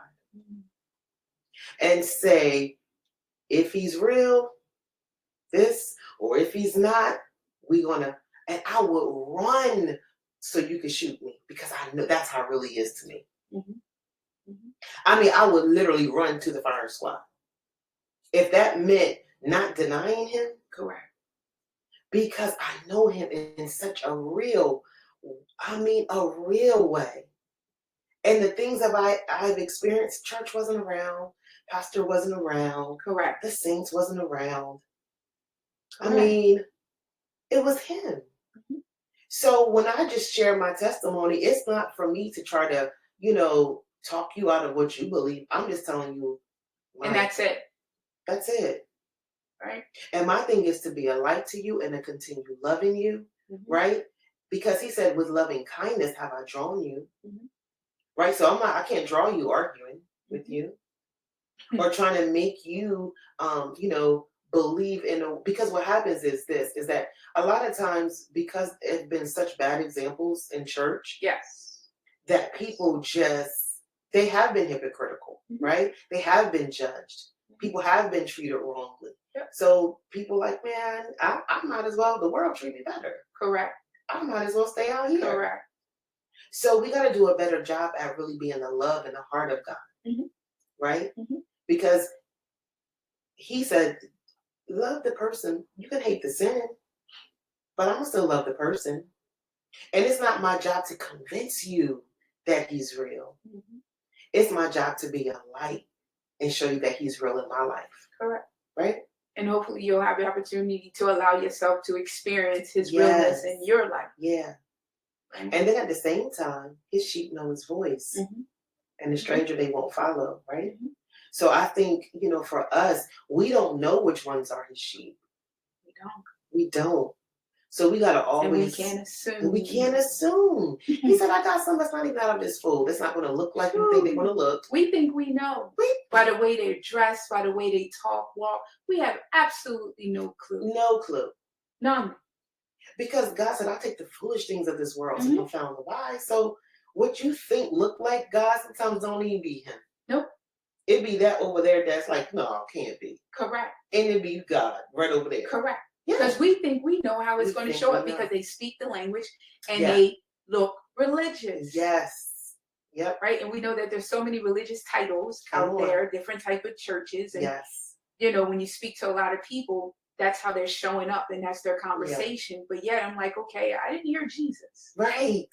and say, if he's real, this, or if he's not, and I would run so you can shoot me, because I know that's how it really is to me. I mean, I would literally run to the firing squad. If that meant not denying him, correct. Because I know him in such a real way. And the things that I've experienced, church wasn't around, pastor wasn't around, correct. The saints wasn't around. Correct. I mean, it was him. So when I just share my testimony, it's not for me to try to, talk you out of what you believe. I'm just telling you. And that's it. That's it. Right. And my thing is to be a light to you and to continue loving you, right? Because he said, with loving kindness have I drawn you, right? So I can't draw you arguing with you or trying to make you, believe because what happens is that a lot of times, because there have been such bad examples in church, that people they have been hypocritical, right? They have been judged. People have been treated wrongly. So people like, man, I might as well, the world treat me better. Correct. I might as well stay out here. Correct. So we got to do a better job at really being the love and the heart of God, right? Because he said, love the person. You can hate the sin, but I'm going to still love the person. And it's not my job to convince you that he's real. It's my job to be a light and show you that he's real in my life. Correct. Right? And hopefully you'll have the opportunity to allow yourself to experience his realness in your life. Yeah. And then at the same time, his sheep know his voice. And the stranger they won't follow, right? So I think, for us, we don't know which ones are his sheep. We don't. So we got to always. And we can't assume. We can't assume. He said, I got some that's not even out of this fold. It's not going to look like you think they're going to look. We think we know. By the way they dress, by the way they talk, walk. We have absolutely no clue. No clue. None. Because God said, I take the foolish things of this world to confound the wise. So what you think look like God sometimes don't even be him. Nope. It be that over there that's like, no, can't be. Correct. And it be God right over there. Correct. Because we think we know how it's going to show up because they speak the language and they look religious. Yes. Yep. Right? And we know that there's so many religious titles out there, different type of churches. And, when you speak to a lot of people, that's how they're showing up and that's their conversation. But yet I'm like, okay, I didn't hear Jesus. Right.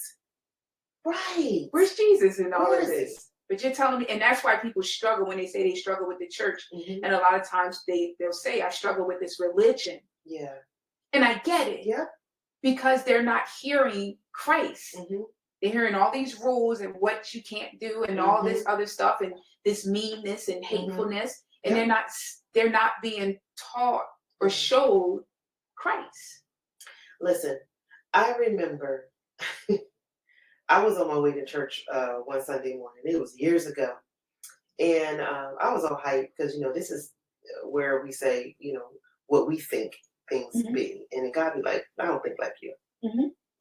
Where's Jesus in all of this? But you're telling me, and that's why people struggle when they say they struggle with the church. And a lot of times they'll say, I struggle with this religion. Yeah. And I get it. Yeah. because they're not hearing Christ. Mm-hmm. They're hearing all these rules and what you can't do and all this other stuff and this meanness and hatefulness, and they're not being taught or showed Christ. Listen, I remember I was on my way to church one Sunday morning. It was years ago. And I was all hyped because, this is where we say, what we think things be. And then God be like, I don't think like you.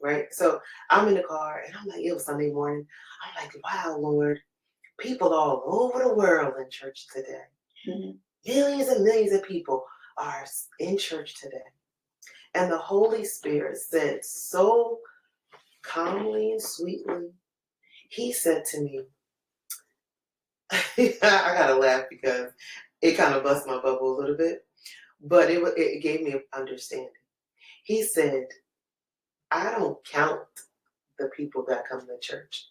Right? So I'm in the car and I'm like, it was Sunday morning. I'm like, wow, Lord, people all over the world in church today. Millions and millions of people are in church today. And the Holy Spirit said so calmly and sweetly, he said to me, I gotta laugh because it kind of bust my bubble a little bit, but it gave me an understanding. He said, I don't count the people that come to church.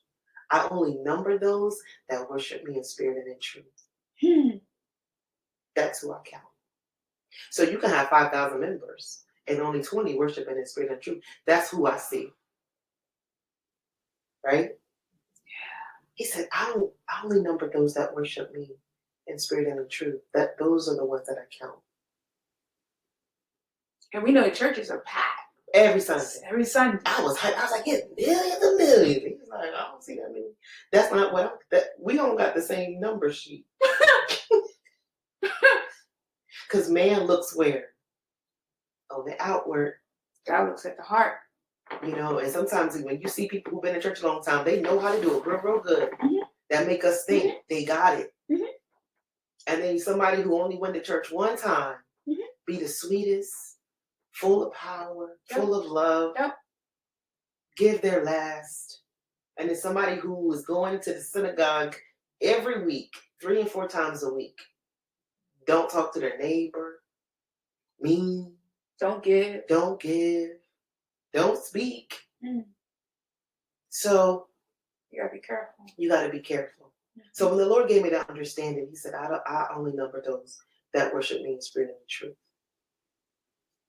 I only number those that worship me in spirit and in truth. That's who I count. So you can have 5,000 members and only 20 worshiping in spirit and truth. That's who I see. Right? He said, I only number those that worship me in spirit and in truth. That those are the ones that I count. And we know the churches are packed. Every Sunday. Every Sunday. I was hyped. I was like, yeah, millions and millions. He was like, I don't see that many. That's not what we don't got the same number sheet. Because man looks where? On the outward. God looks at the heart. And sometimes when you see people who've been in church a long time, they know how to do it real, real good. That make us think they got it. And then somebody who only went to church one time be the sweetest, full of power, full of love, give their last. And then somebody who was going to the synagogue every week, 3 and 4 times a week, don't talk to their neighbor, mean, don't give, don't speak. So you gotta be careful. So when the Lord gave me that understanding, he said, I only number those that worship me in spirit and in truth.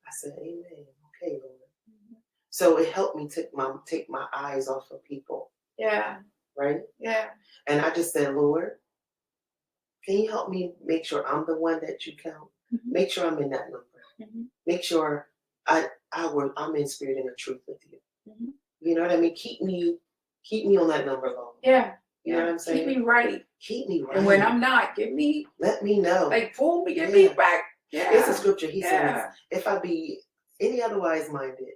I said, amen. Okay, Lord. So it helped me take my eyes off of people. Yeah. Right? Yeah. And I just said, Lord, can you help me make sure I'm the one that you count? Make sure I'm in that number. Make sure I'm in spirit and in truth with you. You know what I mean? Keep me on that number, Lord. Yeah. You know what I'm saying? Keep me right. Keep me right. And when I'm not, let me know. Like pull me, get me back. Yeah. It's a scripture. He says, if I be any otherwise minded,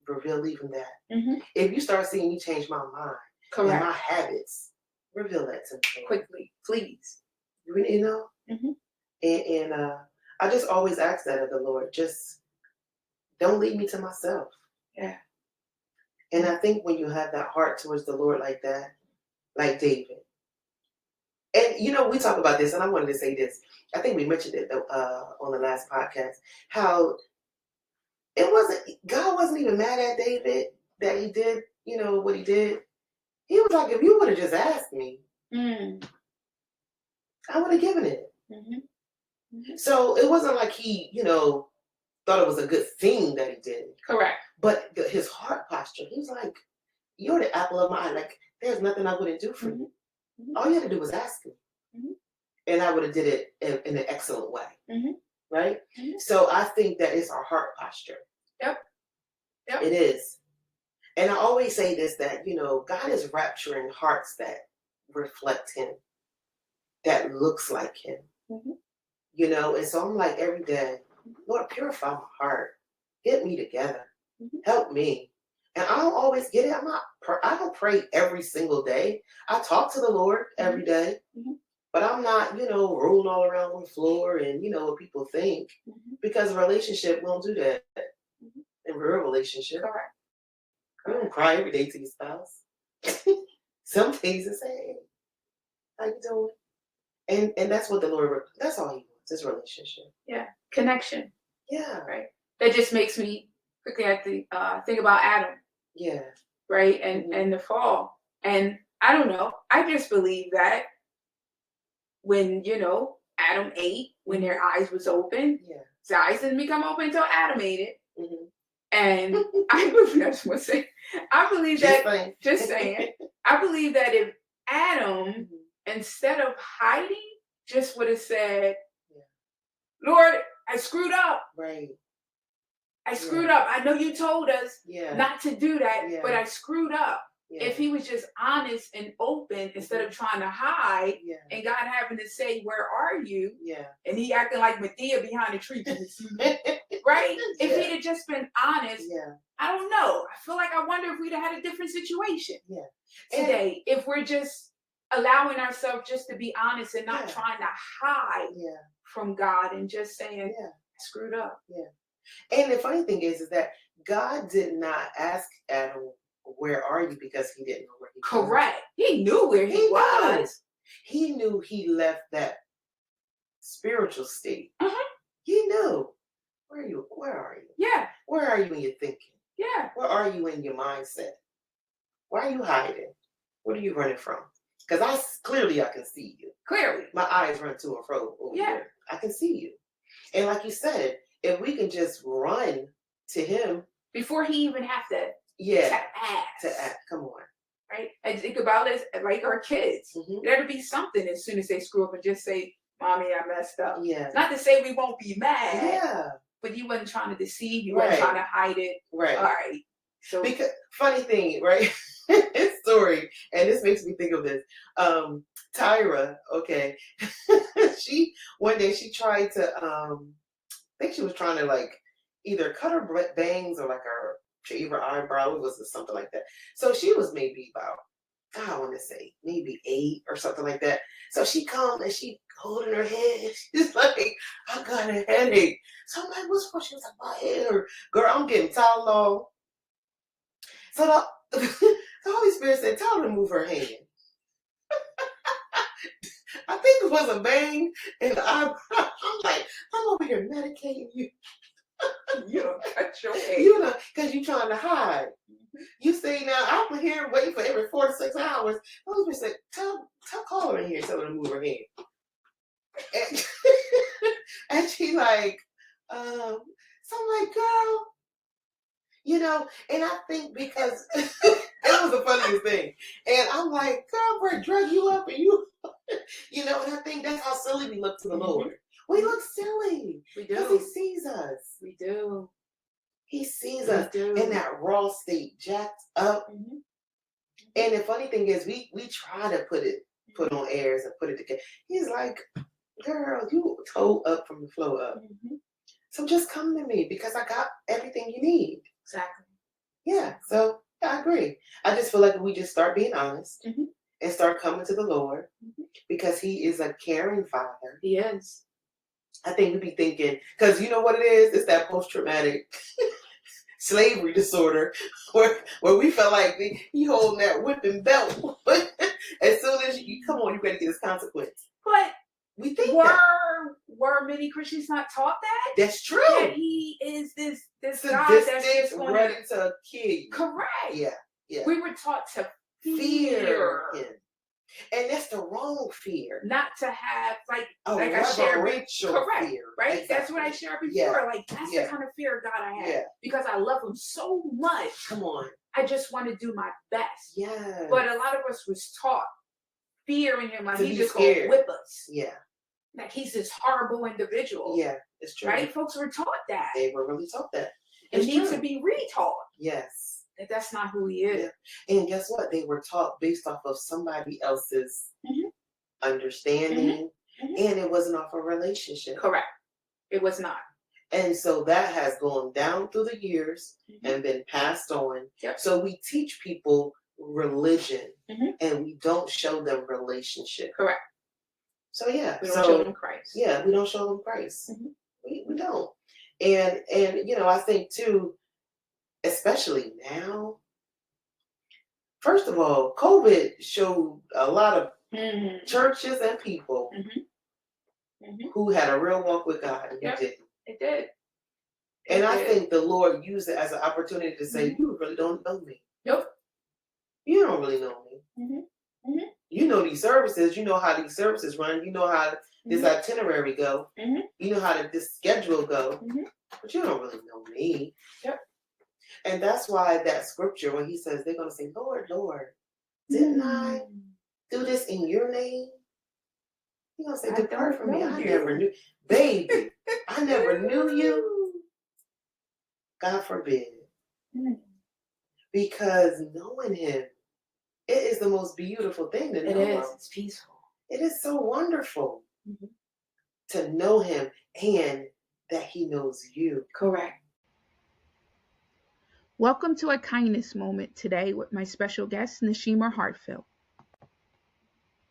reveal even that. If you start seeing me change my mind and my habits, reveal that to me. Quickly, please. And I just always ask that of the Lord. Just don't leave me to myself. Yeah. And I think when you have that heart towards the Lord like that, like David. And we talk about this, and I wanted to say this. I think we mentioned it on the last podcast. How God wasn't even mad at David that he did, what he did. He was like, if you would have just asked me, I would have given it. So it wasn't like he, thought it was a good thing that he did. Correct. But his heart posture, he was like, you're the apple of my eye. Like, there's nothing I wouldn't do for you. All you had to do was ask me. And I would have did it in an excellent way. Right? So I think that it's our heart posture. Yep. It is. And I always say this, that, God is rapturing hearts that reflect him, that looks like him. And so I'm like every day, Lord, purify my heart. Get me together. Help me. And I don't always get it. I don't pray every single day. I talk to the Lord every day. But I'm not, rolling all around the floor and, what people think. Because a relationship won't do that. In a real relationship. Correct. You don't cry every day to your spouse. Some days it's, hey, how you doing? And that's what the Lord, that's all he wants, is relationship. Yeah. Connection. Yeah. Right. That just makes me quickly have to think about Adam. Yeah. Right. And the fall. And I don't know. I just believe that when, Adam ate, when their eyes was open, his eyes didn't become open until Adam ate it. And I believe, I just want to say, I believe Just that, saying. just saying, I believe that if Adam, instead of hiding, just would have said, Lord, I screwed up. Right. I screwed up. I know you told us Yeah. not to do that, Yeah. but I screwed up. Yeah. If he was just honest and open instead of trying to hide, and God having to say, where are you? Yeah. And he acting like Medea behind the tree. Right? If he'd have just been honest, I don't know. I feel like I wonder if we'd have had a different situation today. If we're just allowing ourselves just to be honest and not trying to hide from God and just saying, I screwed up. Yeah. And the funny thing is that God did not ask Adam, where are you? Because he didn't know where he was. Correct. He knew where he was. He knew he left that spiritual state. He knew. Where are you? Where are you? Yeah. Where are you in your thinking? Yeah. Where are you in your mindset? Why are you hiding? What are you running from? Because clearly I can see you. Clearly. My eyes run to and fro over there. I can see you. And like you said, if we can just run to him. Before he even have to ask. To ask. Come on. Right? And think about it like our kids. There'll be something as soon as they screw up and just say, Mommy, I messed up. Yeah. Not to say we won't be mad. Yeah. But you wasn't trying to deceive. You wasn't trying to hide it. Right. All right. So because funny thing, right? Story, and this makes me think of this. Tyra, okay. One day she tried to I think she was trying to like either cut her bangs or like her shave her eyebrow. It was something like that. So she was maybe about, I want to say maybe 8 or something like that. So she come and she holding her head. She's like, I got a headache. So I'm like, what's wrong? She was like, my hair. Girl, I'm getting Tylenol. So the Holy Spirit said, tell her to move her hand. I think it was a bang and the eyebrow. I'm like, I'm over here medicating you. You don't cut your hair. You know, because you're trying to hide. You see now, I'm here waiting for every 4 to 6 hours. Holy Spirit said, call her in here and tell her to move her hand. And she like, so I'm like, girl, you know, and I think because that was the funniest thing. And I'm like, girl, we're drug you up and you, you know, and I think that's how silly we look to the Lord. We look silly. We do. Because he sees us. We do. He sees us in that raw state, jacked up. And the funny thing is, we try to put on airs and put it together. He's like, girl, you toe up from the flow up. So just come to me because I got everything you need. Exactly. Yeah, so I agree. I just feel like we just start being honest and start coming to the Lord because he is a caring father. He is. I think we'd be thinking, because you know what it is? It's that post-traumatic slavery disorder where we felt like he holding that whipping belt. As soon as you come on, you better get his consequence. But we think were many Christians not taught that? That's true. That he is this God that's just ready to kill you. Correct. Yeah. We were taught to fear him. And that's the wrong fear. Not to have like I shared before. Correct. Fear. Right? Exactly. That's what I shared before. Yeah. Like that's the kind of fear God I have. Yeah. Because I love him so much. Come on. I just want to do my best. Yeah. But a lot of us was taught fearing him like he's just gonna whip us. Yeah. Like he's this horrible individual. Yeah, it's true. Right? Folks were taught that. They were really taught that. It needs to be retaught. Yes. That's not who he is. Yeah. And guess what? They were taught based off of somebody else's understanding, and it wasn't off a relationship. Correct. It was not. And so that has gone down through the years and been passed on. Yep. So we teach people religion, and we don't show them relationship. Correct. So yeah, we don't show them Christ. Yeah, we don't show them Christ. We don't. And you know, I think too, especially now, first of all, COVID showed a lot of churches and people who had a real walk with God and who didn't. It did. And I think the Lord used it as an opportunity to say, you really don't know me. Nope. You don't really know me. You know these services. You know how these services run. You know how this itinerary go. You know how this schedule go. But you don't really know me. Yep. And that's why that scripture, when he says, they're going to say, Lord, Lord, didn't I do this in your name? He's going to say, depart from me. I never knew. Baby, I never knew you. God forbid. Because knowing him, it is the most beautiful thing to know. It is. It's peaceful. It is so wonderful to know him and that he knows you. Correct. Welcome to a kindness moment today with my special guest, Nashima Hartsfield.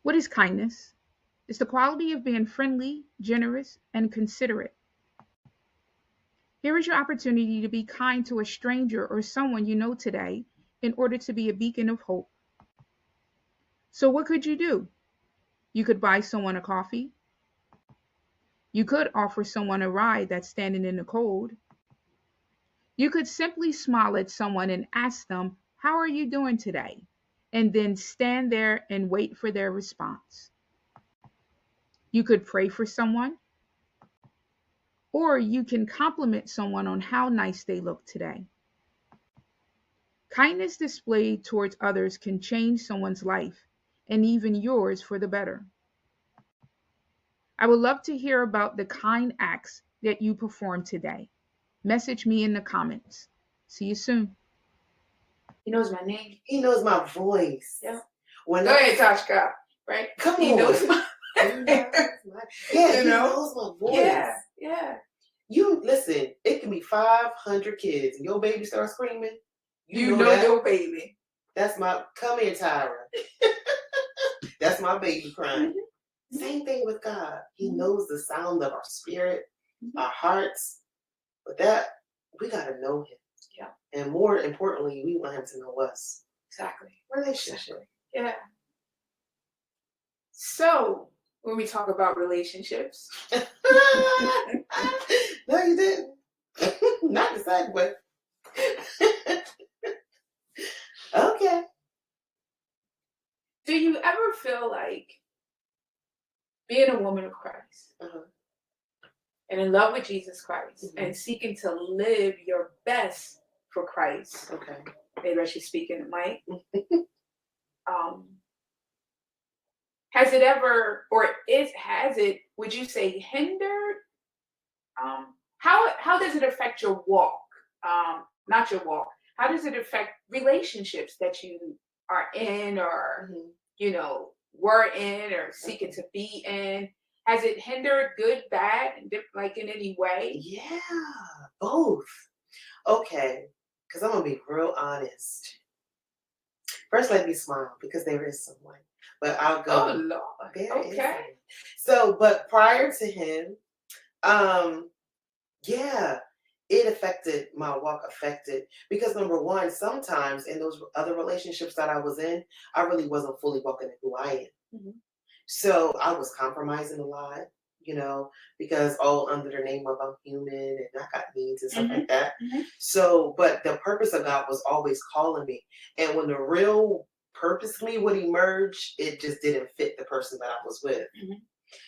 What is kindness? It's the quality of being friendly, generous, and considerate. Here is your opportunity to be kind to a stranger or someone you know today in order to be a beacon of hope. So what could you do? You could buy someone a coffee. You could offer someone a ride that's standing in the cold. You could simply smile at someone and ask them, "How are you doing today?" And then stand there and wait for their response. You could pray for someone, or you can compliment someone on how nice they look today. Kindness displayed towards others can change someone's life, and even yours for the better. I would love to hear about the kind acts that you performed today. Message me in the comments. See you soon. He knows my name. He knows my voice. Yeah. Go ahead, Tashka. Right? Come he on. Knows my he knows my voice. Yeah. You listen, it can be 500 kids and your baby starts screaming. You know your baby. That's my, come here, Tyra. That's my baby crying. Same thing with God. He knows the sound of our spirit, our hearts. But that, we got to know him. Yeah. And more importantly, we want him to know us. Exactly. Relationship. Yeah. So, when we talk about relationships. No, you didn't. Not the same way. Okay. Do you ever feel like being a woman of Christ and in love with Jesus Christ and seeking to live your best for Christ? Okay. Maybe I should speak in the mic. Has it ever, or has it, would you say, hindered? How does it affect your walk? Not your walk. How does it affect relationships that you are in or, were in or seeking to be in? Has it hindered good, bad, like in any way? Yeah, both. Okay, because I'm going to be real honest. First, let me smile because there is someone. But I'll go. Oh, Lord. There is someone. So, but prior to him, yeah, it affected my walk, because number one, sometimes in those other relationships that I was in, I really wasn't fully walking in who I am. So I was compromising a lot, because all under the name of I'm human and I got needs and stuff like that. So, but the purpose of God was always calling me. And when the real purpose of me would emerge, it just didn't fit the person that I was with.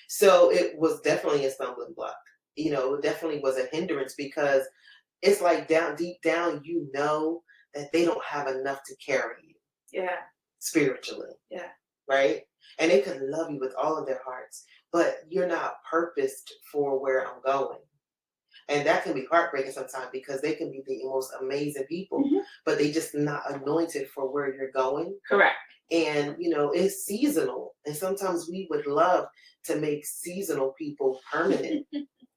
So it was definitely a stumbling block. It definitely was a hindrance because it's like deep down, that they don't have enough to carry you. Yeah. Spiritually. Yeah. Right? And they could love you with all of their hearts, but you're not purposed for where I'm going. And that can be heartbreaking sometimes because they can be the most amazing people, but they just not anointed for where you're going. Correct. And, it's seasonal. And sometimes we would love to make seasonal people permanent.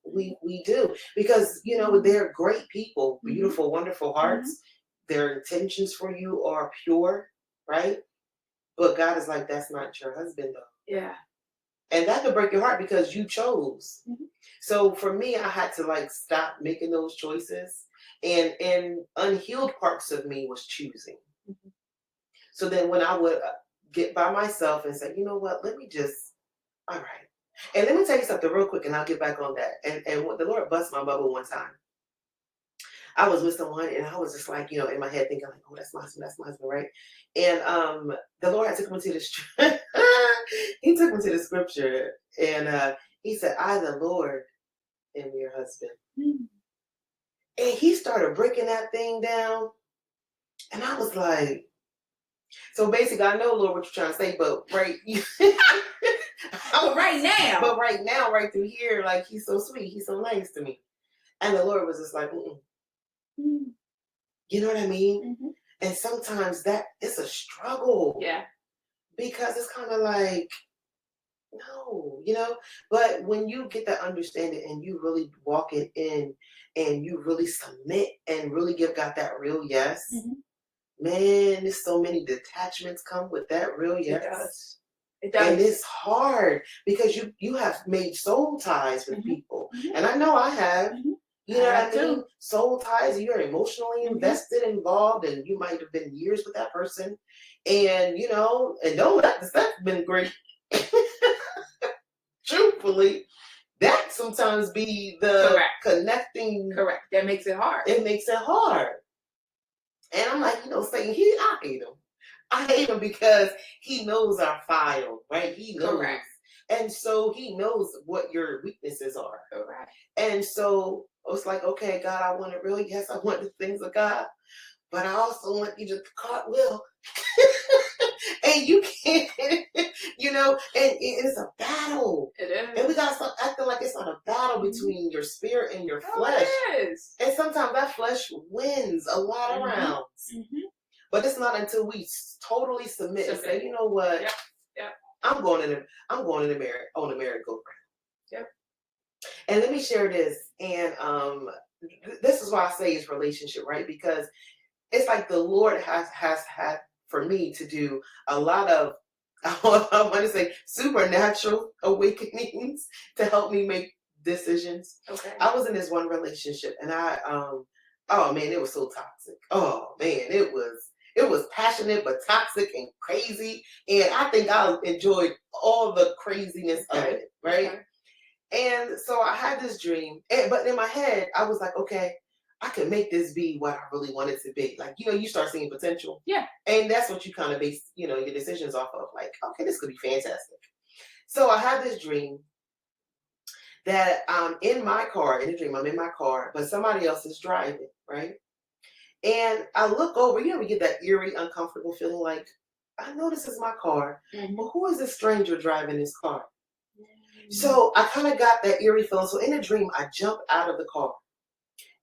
We do. Because, they're great people, beautiful, wonderful hearts. Their intentions for you are pure, right? But God is like, that's not your husband, though. Yeah. And that could break your heart because you chose. So for me, I had to stop making those choices. And unhealed parts of me was choosing. So then when I would get by myself and say, you know what, let me just, all right. And let me tell you something real quick and I'll get back on that. And what the Lord bust my bubble one time. I was with someone and I was just in my head thinking oh, that's my husband, right? And the Lord had took me to the he took me to the scripture and he said, I, the Lord, am your husband. And he started breaking that thing down. And I was like, so basically, I know, Lord, what you're trying to say, but right, But right now. but right now, right through here, like he's so sweet, he's so nice to me. And the Lord was just like, mm-mm. Mm-hmm. You know what I mean? Mm-hmm. And sometimes that it's a struggle. Yeah. Because it's kind of like, no, you know, but when you get that understanding and you really walk it in and you really submit and really give God that real yes, Mm-hmm. man, there's so many detachments come with that real yes. It does. It does. And it's hard because you have made soul ties with Mm-hmm. people. Mm-hmm. And I know I have. Mm-hmm. You know I what I mean? too. Soul ties, you're emotionally Mm-hmm. invested, involved, and you might have been years with that person. And, you know, and don't let the sex been great. Truthfully, that sometimes be the Correct. connecting. Correct. That makes it hard. It makes it hard. And I'm like, you know, saying I hate him. I hate him because he knows our file, right? He knows. Correct. And so he knows what your weaknesses are. Correct. And so it's like, okay, God, I want it really. Yes, I want the things of God. But I also want you to cartwheel. And you can't, you know, and it's a battle. It is. And we gotta stop acting like it's not a battle between your spirit and your flesh. It is. And sometimes that flesh wins a lot of rounds. Mm-hmm. But it's not until we totally submit and say, you know what? Yep. Yep. I'm going in the merry-go-round. Yep. And let me share this. And this is why I say it's relationship, right? Because it's like the Lord has had for me to do a lot of, I want to say, supernatural awakenings to help me make decisions. Okay. I was in this one relationship, and oh man, it was so toxic. Oh man, it was passionate but toxic and crazy, and I think I enjoyed all the craziness of it, right? Okay. And so I had this dream, but in my head, I was like, okay, I can make this be what I really want it to be. Like, you know, you start seeing potential. Yeah. And that's what you kind of base, you know, your decisions off of. Like, okay, this could be fantastic. So I had this dream that in my car, in the dream, I'm in my car, but somebody else is driving, right? And I look over, you know, we get that eerie, uncomfortable feeling like, I know this is my car, but who is this stranger driving this car? So I kind of got that eerie feeling. So in a dream, I jump out of the car.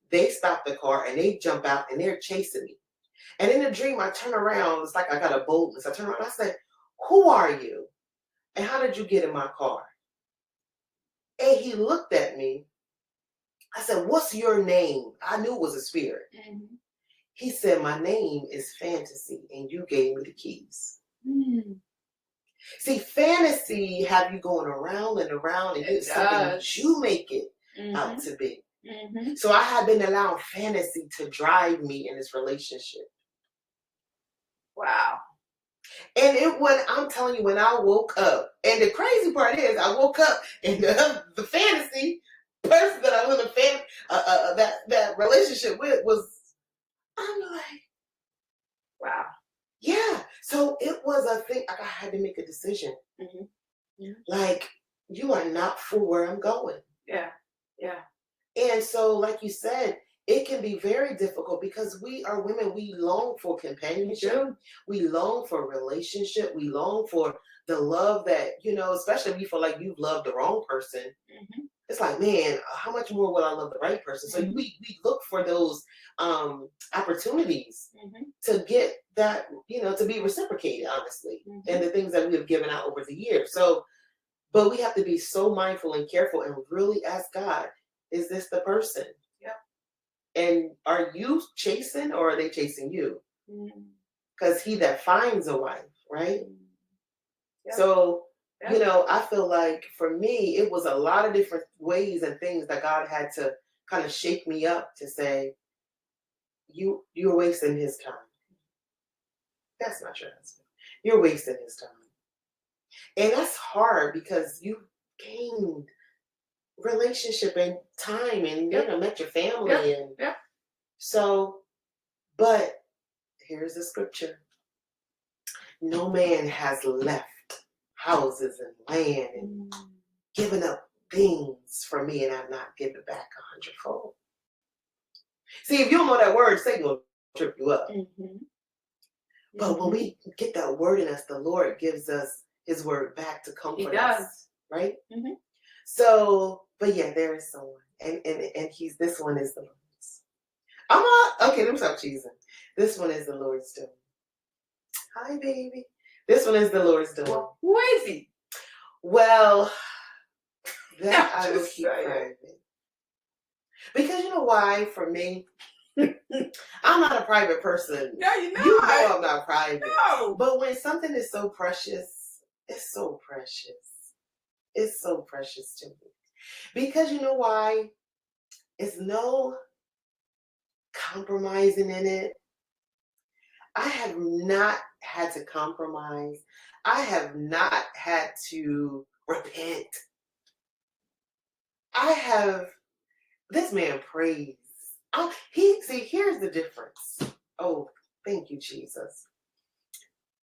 They stop the car and they jump out and they're chasing me. And in the dream, I turn around. It's like I got a boldness. I turn around and I said, who are you? And how did you get in my car? And he looked at me. I said, what's your name? I knew it was a spirit. Mm-hmm. He said, my name is Fantasy and you gave me the keys. Mm-hmm. See, fantasy have you going around and around and it's something you make it out to be. Mm-hmm. So I had been allowing fantasy to drive me in this relationship. Wow. And I'm telling you, when I woke up, and the crazy part is, I woke up and the fantasy person that I was in that relationship with was, I'm like, wow. Yeah. So it was a thing. I had to make a decision. Mm-hmm. Yeah. Like, you are not for where I'm going. Yeah. Yeah. And so, like you said, it can be very difficult because we are women. We long for companionship. We long for relationship. We long for the love that, you know, especially if you feel like you've loved the wrong person. Mm-hmm. It's like, man, how much more will I love the right person? So we look for those opportunities to get that, you know, to be reciprocated, honestly, and the things that we have given out over the years. So, but we have to be so mindful and careful and really ask God, is this the person? Yep. And are you chasing or are they chasing you? Because he that finds a wife, right? Yep. So, you know, I feel like for me, it was a lot of different ways and things that God had to kind of shake me up to say, you're wasting his time. That's not your husband. You're wasting his time. And that's hard because you gained relationship and time and, you know, met your family. And so, but here's the scripture. No man has left houses and land and given up things for me and I've not given back 100-fold. See, if you don't know that word, Satan will trip you up. But when we get that word in us, the Lord gives us his word back to comfort He us. does. Right? Mhm. So, but yeah, there is someone. And he's, this one is the Lord's. Okay, let me stop cheesing. This one is the Lord's doing. Hi, baby. This one is the Lord's doing. Well, who is he? Well, that I'm I will just keep saying. private. Because you know why, for me, I'm not a private person. No, you're not. You know I'm not private. No. But when something is so precious, it's so precious. It's so precious to me. Because you know why? It's no compromising in it. I have not had to compromise. I have not had to repent. This man prays. Here's the difference. Oh, thank you, Jesus.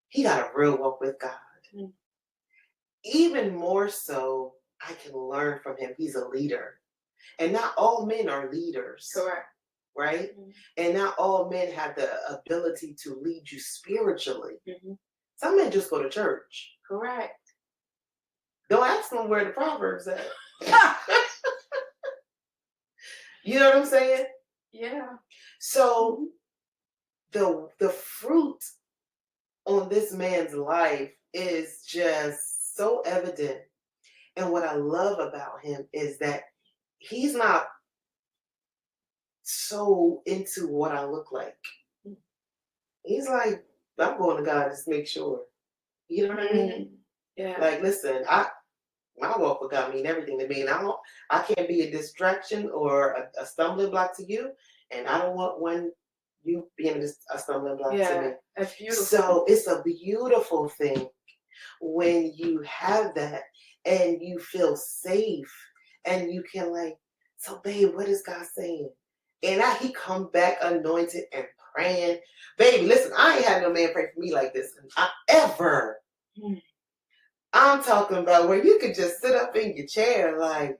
He got a real walk with God. Mm. Even more so, I can learn from him. He's a leader. And not all men are leaders. Correct. Right? Mm-hmm. And not all men have the ability to lead you spiritually. Mm-hmm. Some men just go to church. Correct. Don't ask them where the Proverbs at. You know what I'm saying? Yeah. So the fruit on this man's life is just so evident. And what I love about him is that he's not so into what I look like. He's like, I'm going to God to make sure. You know what I mean? Yeah. Like, listen, my walk with God mean everything to me, and I can't be a distraction or a stumbling block to you, and I don't want you being a stumbling block to me. That's beautiful. So it's a beautiful thing when you have that and you feel safe and you can like, so babe, what is God saying? And he come back anointed and praying. Baby, listen, I ain't had no man pray for me like this ever. I'm talking about where you could just sit up in your chair, like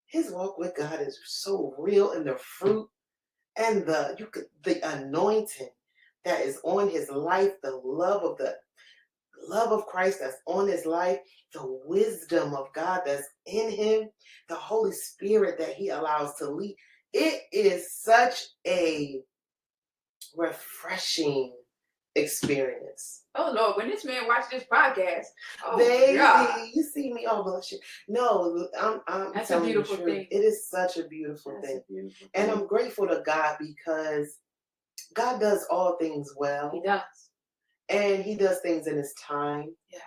his walk with God is so real, and the fruit and the anointing that is on his life, the love of Christ that's on his life, the wisdom of God that's in him, the Holy Spirit that he allows to lead. It is such a refreshing experience. Oh Lord, when this man watched this podcast, oh baby, God. you see me all blushing. No, I'm That's telling a beautiful you the truth. thing. It is such a beautiful thing. And I'm grateful to God because God does all things well. He does. And he does things in his time. Yeah.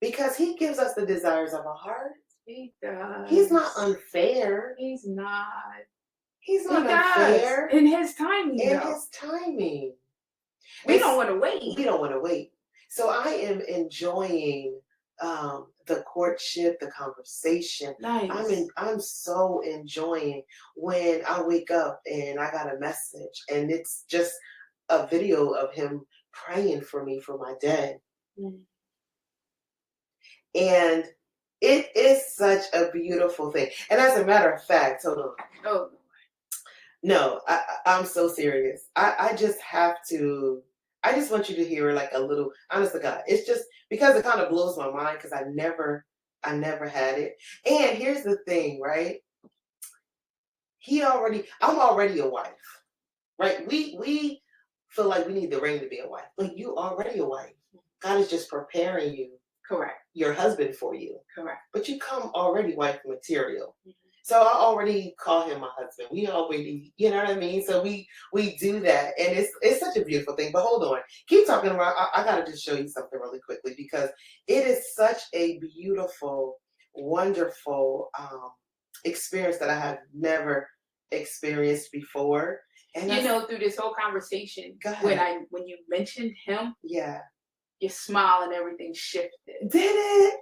Because he gives us the desires of our heart. He does. He's not unfair. He's not. He's not unfair. In his timing. In his timing. We don't want to wait. We don't want to wait. So I am enjoying the courtship, the conversation. Nice. I'm so enjoying when I wake up and I got a message and it's just a video of him praying for me for my day. And it is such a beautiful thing. And as a matter of fact, hold on. Oh. No, I'm so serious. I just have to, I just want you to hear like a little, honest to God. It's just because it kind of blows my mind because I never had it. And here's the thing, right? I'm already a wife, right? We feel like we need the ring to be a wife, but you already a wife. God is just preparing you. Correct. Your husband for you. Correct. But you come already wife material. So I already call him my husband. We already, you know what I mean? So we do that. And it's such a beautiful thing. But hold on. Keep talking about, I got to just show you something really quickly because it is such a beautiful, wonderful experience that I have never experienced before. And through this whole conversation, when you mentioned him, yeah, your smile and everything shifted. Did it?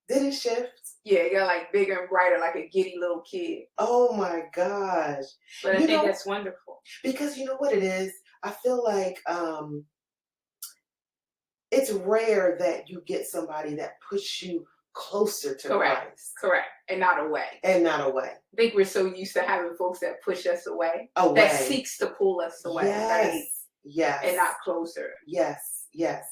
Did it shift? Yeah, it got like bigger and brighter, like a giddy little kid. Oh my gosh. But I think that's wonderful. Because you know what it is? I feel like it's rare that you get somebody that puts you closer to Christ. Correct. And not away. I think we're so used to having folks that push us away. That seeks to pull us away. Yes. Yes. and not closer. Yes. Yes.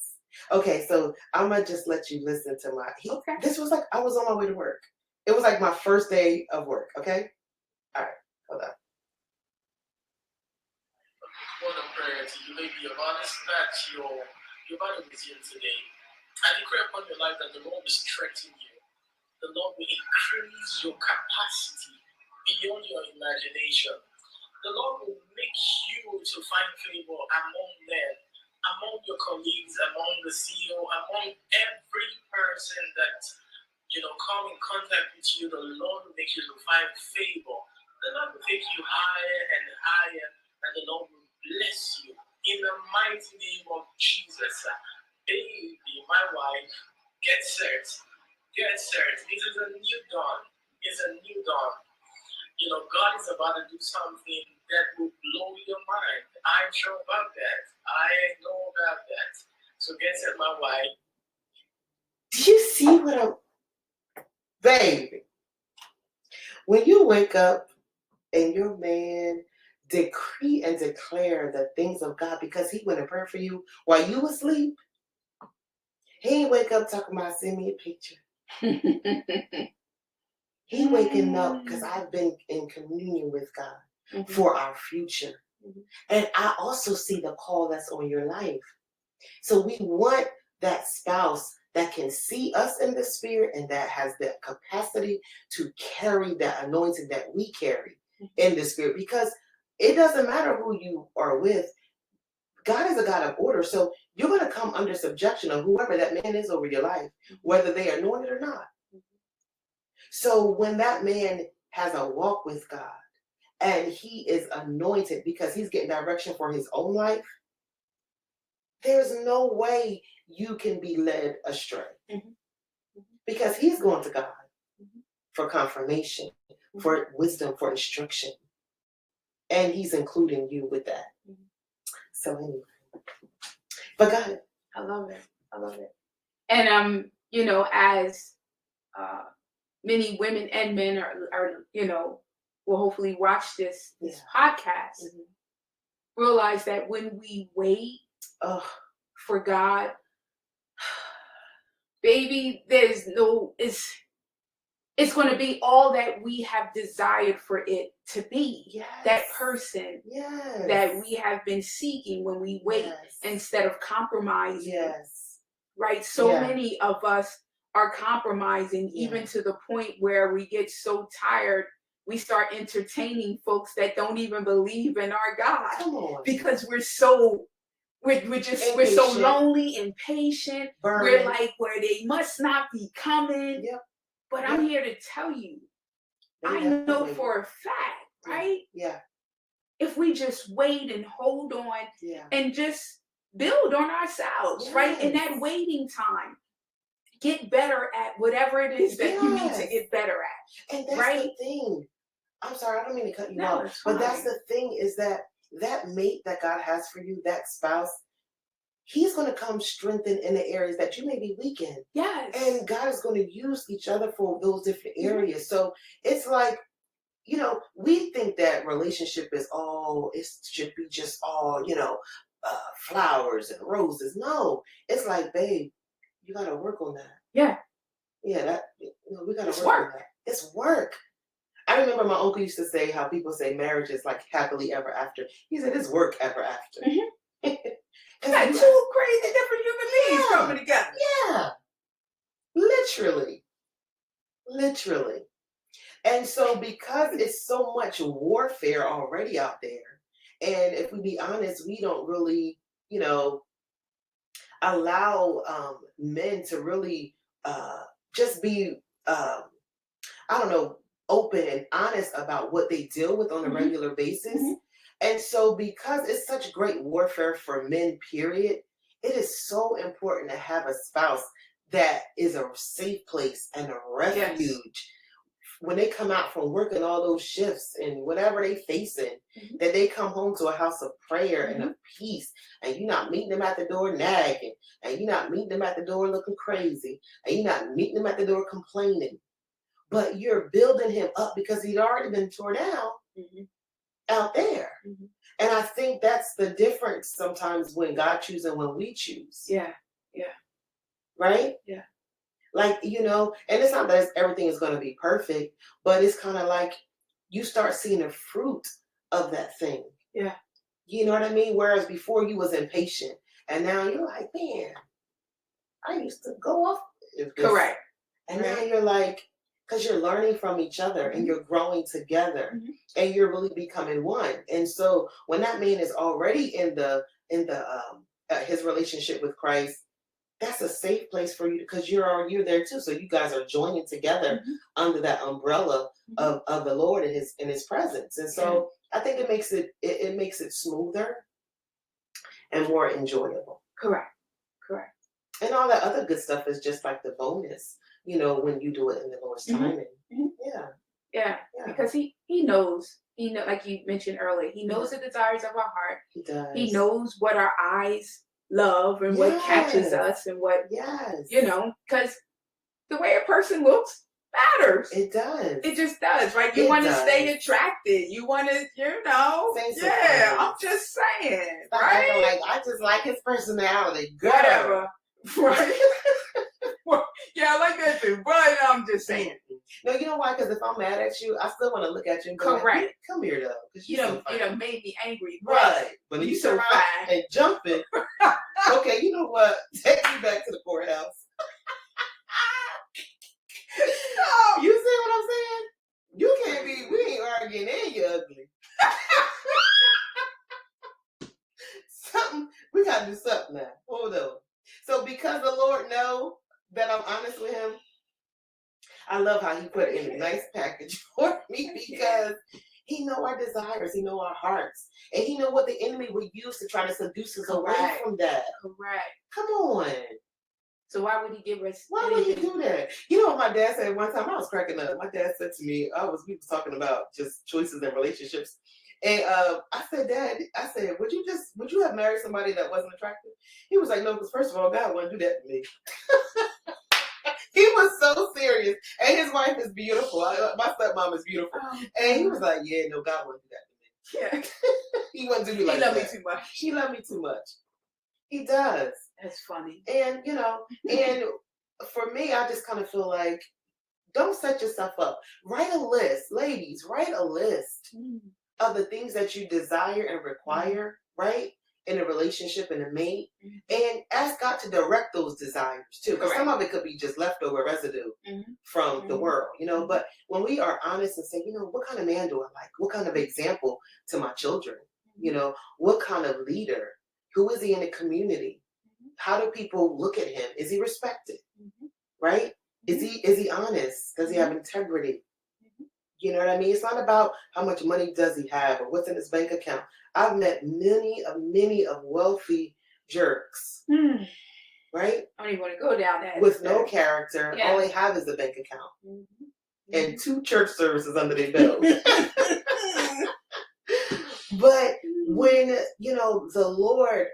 Okay, so I'm gonna just let you listen to Okay. This was like I was on my way to work. It was like my first day of work. Okay. All right. Hold on. Word of prayer to you, maybe your honest that your body is here today. I declare upon your life that the Lord will strengthen you. The Lord will increase your capacity beyond your imagination. The Lord will make you to find favor among men, among your colleagues, among the CEO, among every person that come in contact with you. The Lord will make you to find favor. The Lord will take you higher and higher, and the Lord will bless you in the mighty name of Jesus. Baby, my wife, get set. Get set. This is a new dawn. It's a new dawn. God is about to do something that will blow your mind. I'm sure about that. I know about that. So get set, my wife. Do you see what I'm, baby? When you wake up and your man decree and declare the things of God because he went and prayed for you while you was asleep, he ain't wake up talking about send me a picture. He waking up because I've been in communion with God for our future. And I also see the call that's on your life. So we want that spouse that can see us in the spirit and that has the capacity to carry that anointing that we carry in the spirit, because it doesn't matter who you are with. God is a God of order. So you're going to come under subjection of whoever that man is over your life, whether they are anointed or not. So when that man has a walk with God and he is anointed because he's getting direction for his own life, there's no way you can be led astray. Because he's going to God for confirmation, for wisdom, for instruction. And he's including you with that. So anyway. But go ahead. I love it. I love it. And as many women and men are will hopefully watch this podcast, realize that when we wait for God, baby, it's going to be all that we have desired for it to be. Yes. That person that we have been seeking when we wait instead of compromising. Yes. Right? So many of us are compromising even to the point where we get so tired, we start entertaining folks that don't even believe in our God. Come on. Because we're so lonely, impatient. We're like, where they must not be coming. Yep. But I'm here to tell you, I know for a fact, right? Yeah. If we just wait and hold on and just build on ourselves, right? In that waiting time, get better at whatever it is that you need to get better at. And that's the thing. I'm sorry, I don't mean to cut you off. But that's the thing, is that mate that God has for you, that spouse, he's going to come strengthened in the areas that you may be weak in. Yes. And God is going to use each other for those different areas. So it's like, we think that relationship is it should be just all, flowers and roses. No, it's like, babe, you got to work on that. Yeah. Yeah, we got to work on that. It's work. I remember my uncle used to say how people say marriage is like happily ever after. He said it's work ever after. Got two crazy different human beings coming together. Yeah. Literally. And so because it's so much warfare already out there, and if we be honest, we don't really, allow men to really just be, open and honest about what they deal with on a regular basis. And so because it's such great warfare for men, period, it is so important to have a spouse that is a safe place and a refuge. When they come out from working all those shifts and whatever they facing, that they come home to a house of prayer and of peace, and you're not meeting them at the door nagging, and you're not meeting them at the door looking crazy, and you're not meeting them at the door complaining, but you're building him up because he'd already been torn down out there. And I think that's the difference sometimes when God chooses and when we choose. Yeah. Right? Yeah. Like, and it's not that everything is going to be perfect, but it's kind of like you start seeing the fruit of that thing. Yeah. You know what I mean? Whereas before you was impatient, and now you're like, man, I used to go off. Correct. And now you're like, because you're learning from each other and you're growing together and you're really becoming one. And so when that man is already in the his relationship with Christ, that's a safe place for you because you're there too. So you guys are joining together under that umbrella of the Lord and his presence. And so I think it makes it smoother and more enjoyable. Correct. And all that other good stuff is just like the bonus, when you do it in the Lord's timing. Yeah. Because he knows, like you mentioned earlier, he knows the desires of our heart. He does. He knows what our eyes love and what catches us and what, because the way a person looks matters. It does. It just does, right? You want to stay attracted. You want to, I'm just saying, right? Like, I just like his personality. Girl. Whatever. Right? Yeah, I like that too, but I'm just saying. No, you know why? Because if I'm mad at you, I still want to look at you and go, correct. Like, come here though, because you know, made me angry, right? But you so fine and jumping. Okay, you know what? Take me back to the courthouse. You see what I'm saying? You can't be. We ain't arguing, and you ugly. We gotta do something now. Hold on. So because the Lord know that I'm honest with him, I love how he put it in a nice package for me because he know our desires, he know our hearts, and he know what the enemy would use to try to seduce us away from that. Correct. Come on. So why would he give us? Why would he do that? You know what my dad said one time? I was cracking up. My dad said to me, we was talking about just choices and relationships. And I said, Dad, would you have married somebody that wasn't attractive? He was like, no, because first of all, God wouldn't do that to me. He was so serious. And his wife is beautiful. My stepmom is beautiful. And he was like, yeah, no, God wouldn't do that to me. Yeah. He wouldn't do me like that. He loved me too much. He loved me too much. He does. That's funny. And, and for me, I just kind of feel like, don't set yourself up. Write a list. Ladies, write a list of the things that you desire and require, right? In a relationship and a mate. And ask God to direct those desires too. Because some of it could be just leftover residue from the world, But when we are honest and say, what kind of man do I like? What kind of example to my children? What kind of leader? Who is he in the community? How do people look at him? Is he respected? Right? Is he honest? Does he have integrity? You know what I mean? It's not about how much money does he have or what's in his bank account. I've met many of wealthy jerks. Right? I don't even want to go down that. With no character. All they have is a bank account. And 2 church services under their belt. But when, the Lord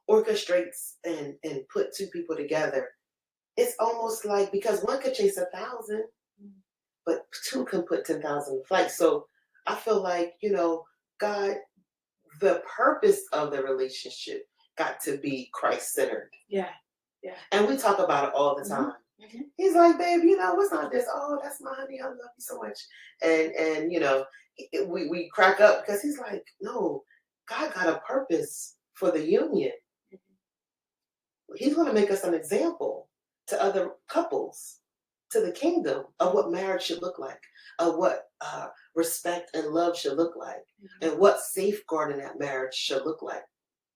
orchestrates and put 2 people together, it's almost like, because one could chase 1,000, but 2 can put 10,000 in flight. So I feel like, God, the purpose of the relationship got to be Christ-centered. Yeah. And we talk about it all the time. He's like, babe, what's not this? Oh, that's my honey. I love you so much. And we crack up because he's like, no, God got a purpose for the union. He's going to make us an example to other couples, to the kingdom of what marriage should look like, of what respect and love should look like, and what safeguarding that marriage should look like.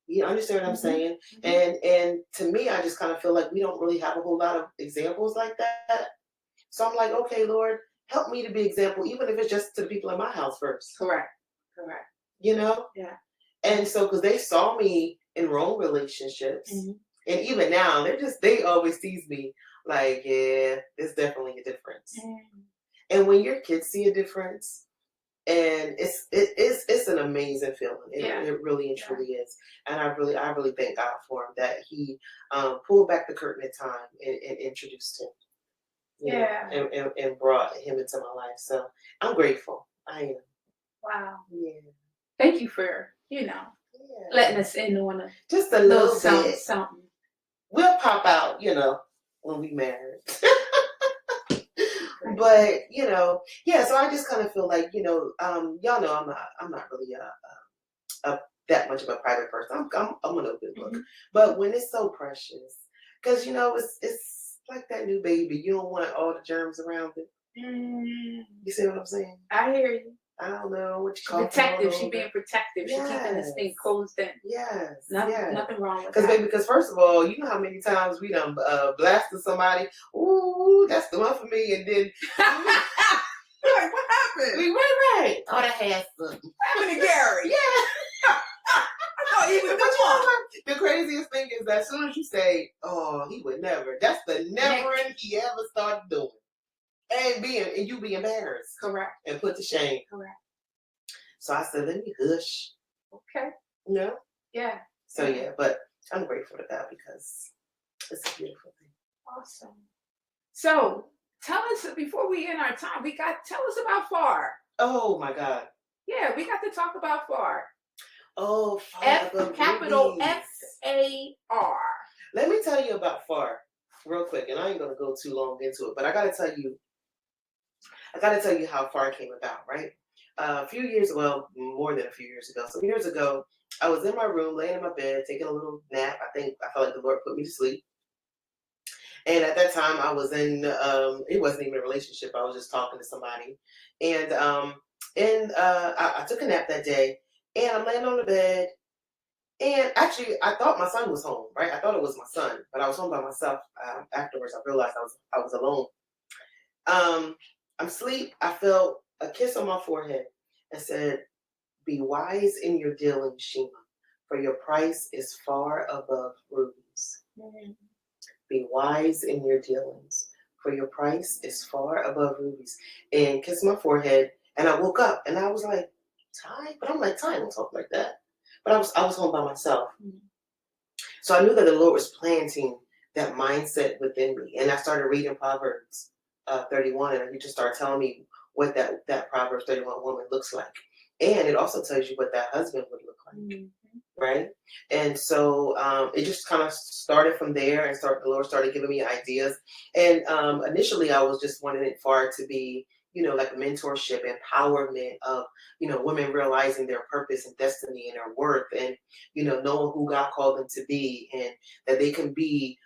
You understand what I'm saying? And to me, I just kind of feel like we don't really have a whole lot of examples like that. So I'm like, okay, Lord, help me to be example, even if it's just to the people in my house first. Correct. Yeah. And so, because they saw me in wrong relationships, and even now, they always tease me like, yeah, there's definitely a difference. And when your kids see a difference, and it's an amazing feeling. It really and truly is. And I really thank God for him that he pulled back the curtain at time and introduced him. And brought him into my life. So I'm grateful. I am. Wow. Yeah. Thank you for, letting us in on a just a little little something, bit. something. We'll pop out, when we married. But yeah. So I just kind of feel like y'all know I'm not really a that much of a private person. I'm an open book. But when it's so precious, because it's like that new baby. You don't want all the germs around it. You see what I'm saying? I hear you. I don't know what you She's call protective. She being protective. She keeping this thing closed in. Yes. Nothing wrong with that. Because first of all, you know how many times we done blasted somebody. Ooh, that's the one for me. And then Like, what happened? right. Oh, that has something. What happened to Gary? Yeah. I thought he was But the one. the craziest thing is that as soon as you say, "Oh, he would never," that's the never he ever started doing, and you be embarrassed, Correct, and put to shame. Correct. So I said, "Let me hush." Okay. No. Yeah. So yeah, but I'm grateful to God because it's a beautiful thing. Awesome. So tell us before we end our time. Tell us about FAR. Oh my God. Yeah, we got to talk about FAR. Oh, FAR. Capital FAR. Let me tell you about FAR real quick, and I ain't gonna go too long into it, but I gotta tell you how FAR came about, right? A few years, well, more than a few years ago. Some years ago, I was in my room, laying in my bed, taking a little nap. I felt like the Lord put me to sleep. And at that time, I was in, it wasn't even a relationship. I was just talking to somebody. And I took a nap that day, and I'm laying on the bed. And actually, I thought my son was home, right? I thought it was my son, but I was home by myself. Afterwards, I realized I was alone. I'm asleep. I felt a kiss on my forehead and said, "Be wise in your dealing, Shima, for your price is far above rubies." Be wise in your dealings, for your price is far above rubies. And kissed my forehead, and I woke up, and I was like, "Ty?" But I'm like, "Ty, don't talk like that." But I was home by myself. So I knew that the Lord was planting that mindset within me. And I started reading Proverbs 31, and He just started telling me what that Proverbs 31 woman looks like. And it also tells you what that husband would look like. Right? And so it just kind of started from there, and the Lord started giving me ideas. And initially I was just wanting it FAR to be, like a mentorship, empowerment of, women realizing their purpose and destiny and their worth, and, knowing who God called them to be, and that they can be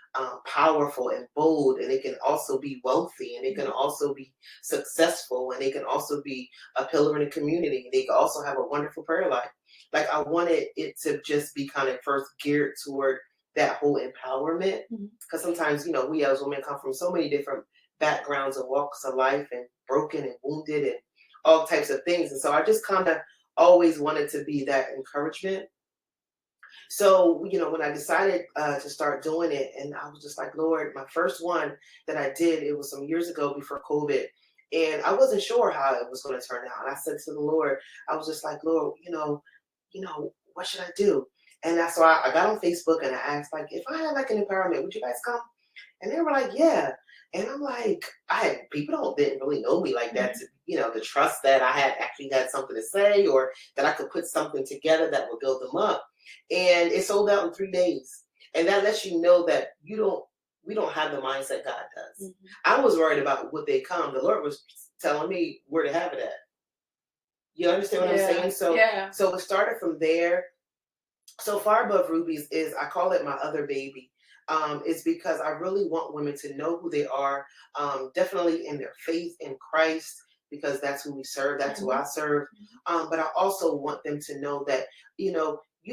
powerful and bold, and they can also be wealthy, and they can also be successful, and they can also be a pillar in the community, and they can also have a wonderful prayer life. Like, I wanted it to just be kind of first geared toward that whole empowerment, because sometimes, we as women come from so many different backgrounds and walks of life, and broken and wounded and all types of things. And so I just kind of always wanted to be that encouragement. So, when I decided to start doing it, and I was just like, Lord, my first one that I did, it was some years ago before COVID. And I wasn't sure how it was going to turn out. And I said to the Lord, I was just like, Lord, what should I do? And so I got on Facebook, and I asked, like, if I had like an empowerment, would you guys come? And they were like, yeah. And I'm like, people didn't really know me like that to trust that I had actually had something to say, or that I could put something together that would build them up. And it sold out in 3 days. And that lets you know that we don't have the mindset God does. I was worried about would they come. The Lord was telling me where to have it at. You understand what I'm saying? So it started from there. So Far Above Rubies is, I call it my other baby. It's because I really want women to know who they are, definitely in their faith in Christ, because that's who we serve, that's who I serve. But I also want them to know that, you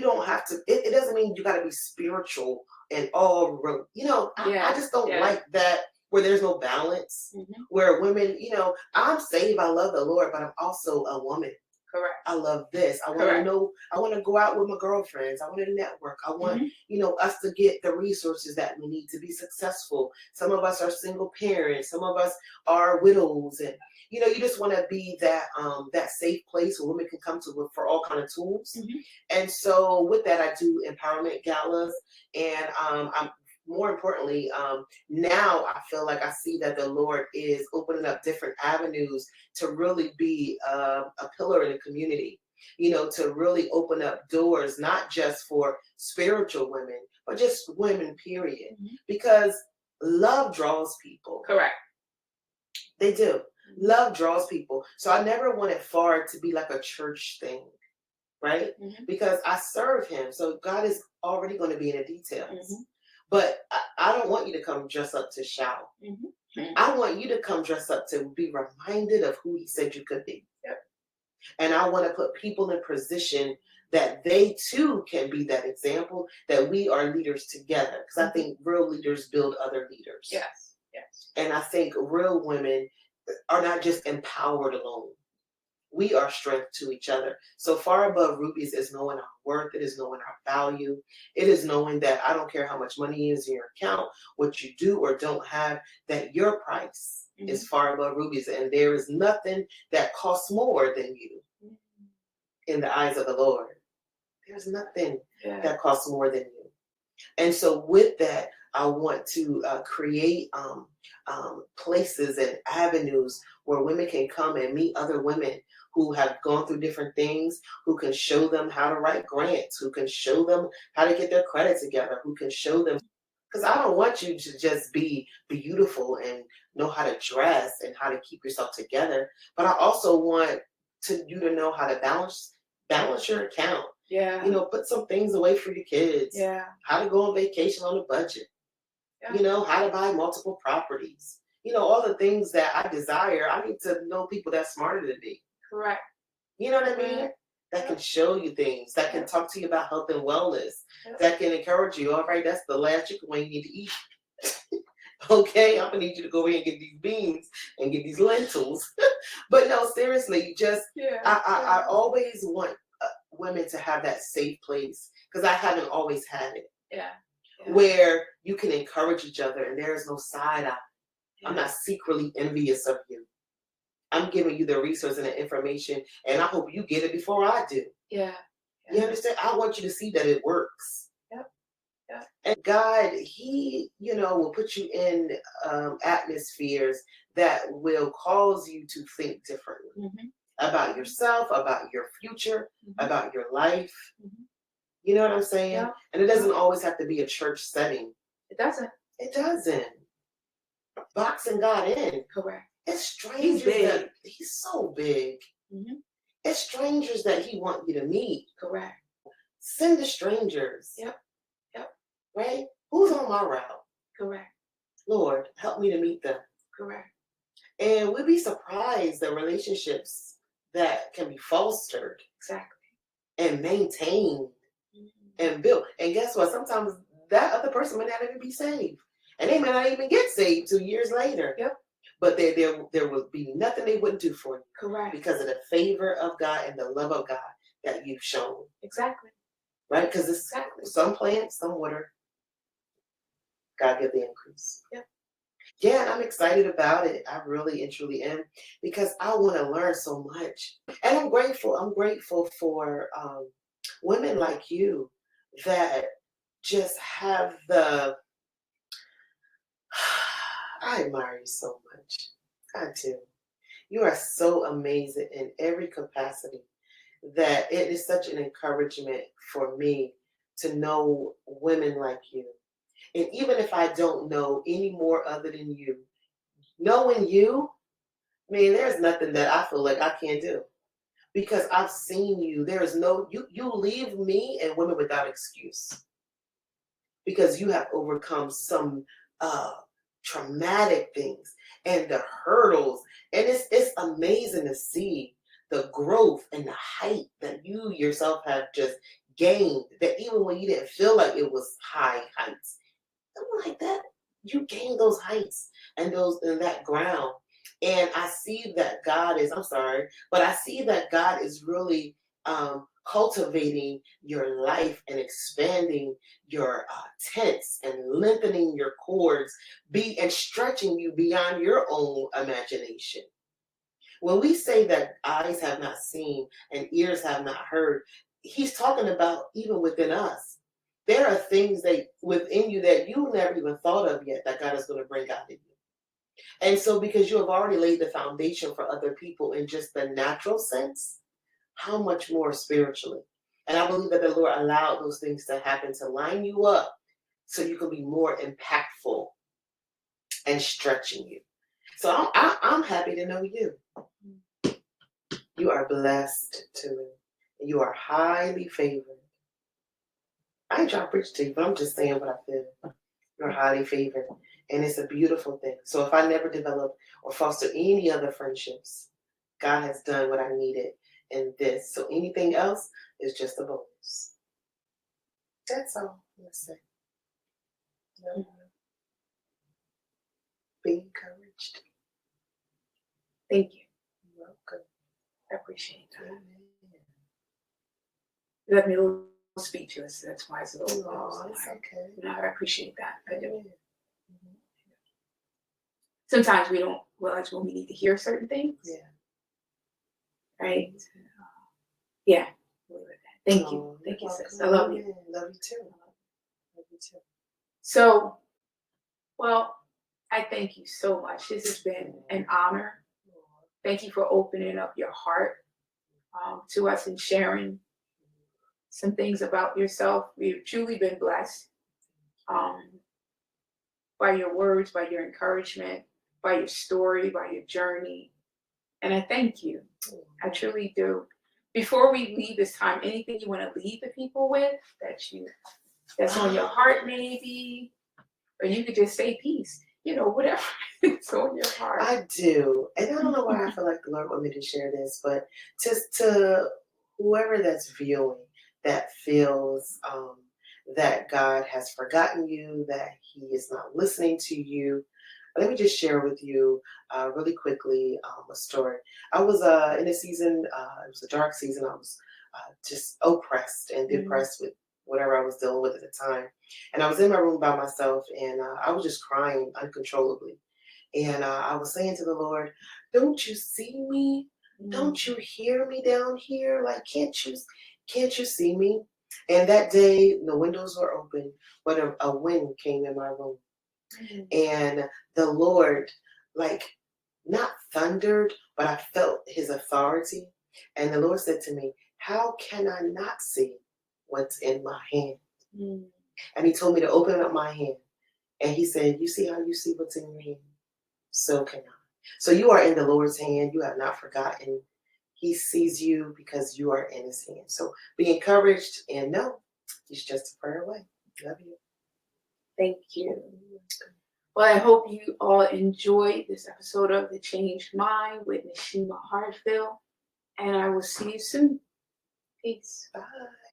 don't have to, it doesn't mean you got to be spiritual and all, I just don't like that, where there's no balance, where women, I'm saved, I love the Lord, but I'm also a woman. Correct. I love this. I want to know. I want to go out with my girlfriends. I want to network. I want, us to get the resources that we need to be successful. Some of us are single parents. Some of us are widows, and you just want to be that safe place where women can come to for all kind of tools. And so with that, I do empowerment galas, and I'm. More importantly, now I feel like I see that the Lord is opening up different avenues to really be a pillar in the community. to really open up doors, not just for spiritual women, but just women, period. Because love draws people. Correct. They do. Love draws people. So I never wanted FAR to be like a church thing, right? Because I serve him. So God is already going to be in the details. But I don't want you to come dress up to shout. I want you to come dress up to be reminded of who he said you could be. And I want to put people in position that they too can be that example, that we are leaders together. Because I think real leaders build other leaders. Yes. And I think real women are not just empowered alone. We are strength to each other. So far above rubies is knowing our worth. It is knowing our value. It is knowing that I don't care how much money is in your account, what you do or don't have, that your price is far above rubies. And there is nothing that costs more than you in the eyes of the Lord. There's nothing that costs more than you. And so with that, I want to create places and avenues where women can come and meet other women who have gone through different things, who can show them how to write grants, who can show them how to get their credit together, who can show them, because I don't want you to just be beautiful and know how to dress and how to keep yourself together, but I also want you to know how to balance your account. Put some things away for your kids. How to go on vacation on a budget. How to buy multiple properties. All the things that I desire. I need to know people that's smarter than me. Correct. You know what I mean? That can show you things, that can talk to you about health and wellness, that can encourage you. All right, that's the last chicken wing you need to eat. Okay, I'm gonna need you to go in and get these beans and get these lentils. But no, seriously, I always want women to have that safe place, because I haven't always had it. Where you can encourage each other and there is no side eye. I'm not secretly envious of you. I'm giving you the resource and the information, and I hope you get it before I do. You understand? I want you to see that it works. And God, he, will put you in atmospheres that will cause you to think differently about yourself, about your future, about your life. You know what I'm saying? And it doesn't always have to be a church setting. It doesn't. It doesn't. Boxing God in. Correct. It's strangers. He's big. He's so big. It's strangers that he wants you to meet. Correct. Send the strangers. Yep. Right? Who's on my route? Correct. Lord, help me to meet them. Correct. And we'd be surprised the relationships that can be fostered. Exactly. And maintained and built. And guess what? Sometimes that other person may not even be saved. And they may not even get saved 2 years later. But there will be nothing they wouldn't do for you. Correct. Because of the favor of God and the love of God that you've shown. Exactly. Right? Because it's some plant, some water. God give the increase. Yeah, and I'm excited about it. I really and truly am, because I want to learn so much. And I'm grateful. I'm grateful for women like you that just have the... I admire you so much. I do. You are so amazing in every capacity that it is such an encouragement for me to know women like you. And even if I don't know any more other than you, knowing you, man, there's nothing that I feel like I can't do. Because I've seen you. There is no, you leave me and women without excuse. Because you have overcome some traumatic things and the hurdles. And it's amazing to see the growth and the height that you yourself have just gained. That even when you didn't feel like it was high heights, something like that, you gained those heights and that ground. And I see that God is, I'm sorry, but I see that God is really cultivating your life and expanding your tents and lengthening your cords, and stretching you beyond your own imagination. When we say that eyes have not seen and ears have not heard, he's talking about even within us. There are things that within you that you never even thought of yet that God is going to bring out in you. And so because you have already laid the foundation for other people in just the natural sense, how much more spiritually? And I believe that the Lord allowed those things to happen to line you up so you can be more impactful and stretching you. So I'm happy to know you. You are blessed to me. You are highly favored. I ain't trying to preach to you, but I'm just saying what I feel. You're highly favored. And it's a beautiful thing. So if I never develop or foster any other friendships, God has done what I needed in this. So anything else is just a bonus. That's all I'm going to say. No. Be encouraged. Thank you. You're welcome. I appreciate that. Amen. You left me a little speechless. That's why it's a little Oh, it's okay. No, I appreciate that. I do. Mhm. Sometimes we don't realize when we need to hear certain things. Yeah. Right? Yeah. Thank you. Oh, Thank you, you're sis. I welcome. love you. Amen. Love you too. Love you too. So, well, I thank you so much. This has been an honor. Thank you for opening up your heart to us and sharing some things about yourself. We've truly been blessed by your words, by your encouragement, by your story, by your journey. And I thank you. I truly do. Before we leave this time, anything you want to leave the people with that's on your heart maybe? Or you could just say peace. Whatever it's on your heart. I do. And I don't know why I feel like the Lord want me to share this, but just to whoever that's viewing that feels that God has forgotten you, that He is not listening to you, let me just share with you really quickly a story. I was in a season, it was a dark season. I was just oppressed and depressed with whatever I was dealing with at the time. And I was in my room by myself, and I was just crying uncontrollably. And I was saying to the Lord, don't you see me? Don't you hear me down here? Like, can't you see me? And that day, the windows were open, but a wind came in my room. And the Lord, like, not thundered, but I felt His authority. And the Lord said to me, how can I not see what's in my hand? And He told me to open up my hand. And He said, you see how you see what's in your hand? So can I. So you are in the Lord's hand. You have not forgotten. He sees you because you are in His hand. So be encouraged and know He's just a prayer away. Love you. Thank you. Well, I hope you all enjoyed this episode of The Changed Mind with Nashima Hartsfield. And I will see you soon. Peace. Bye.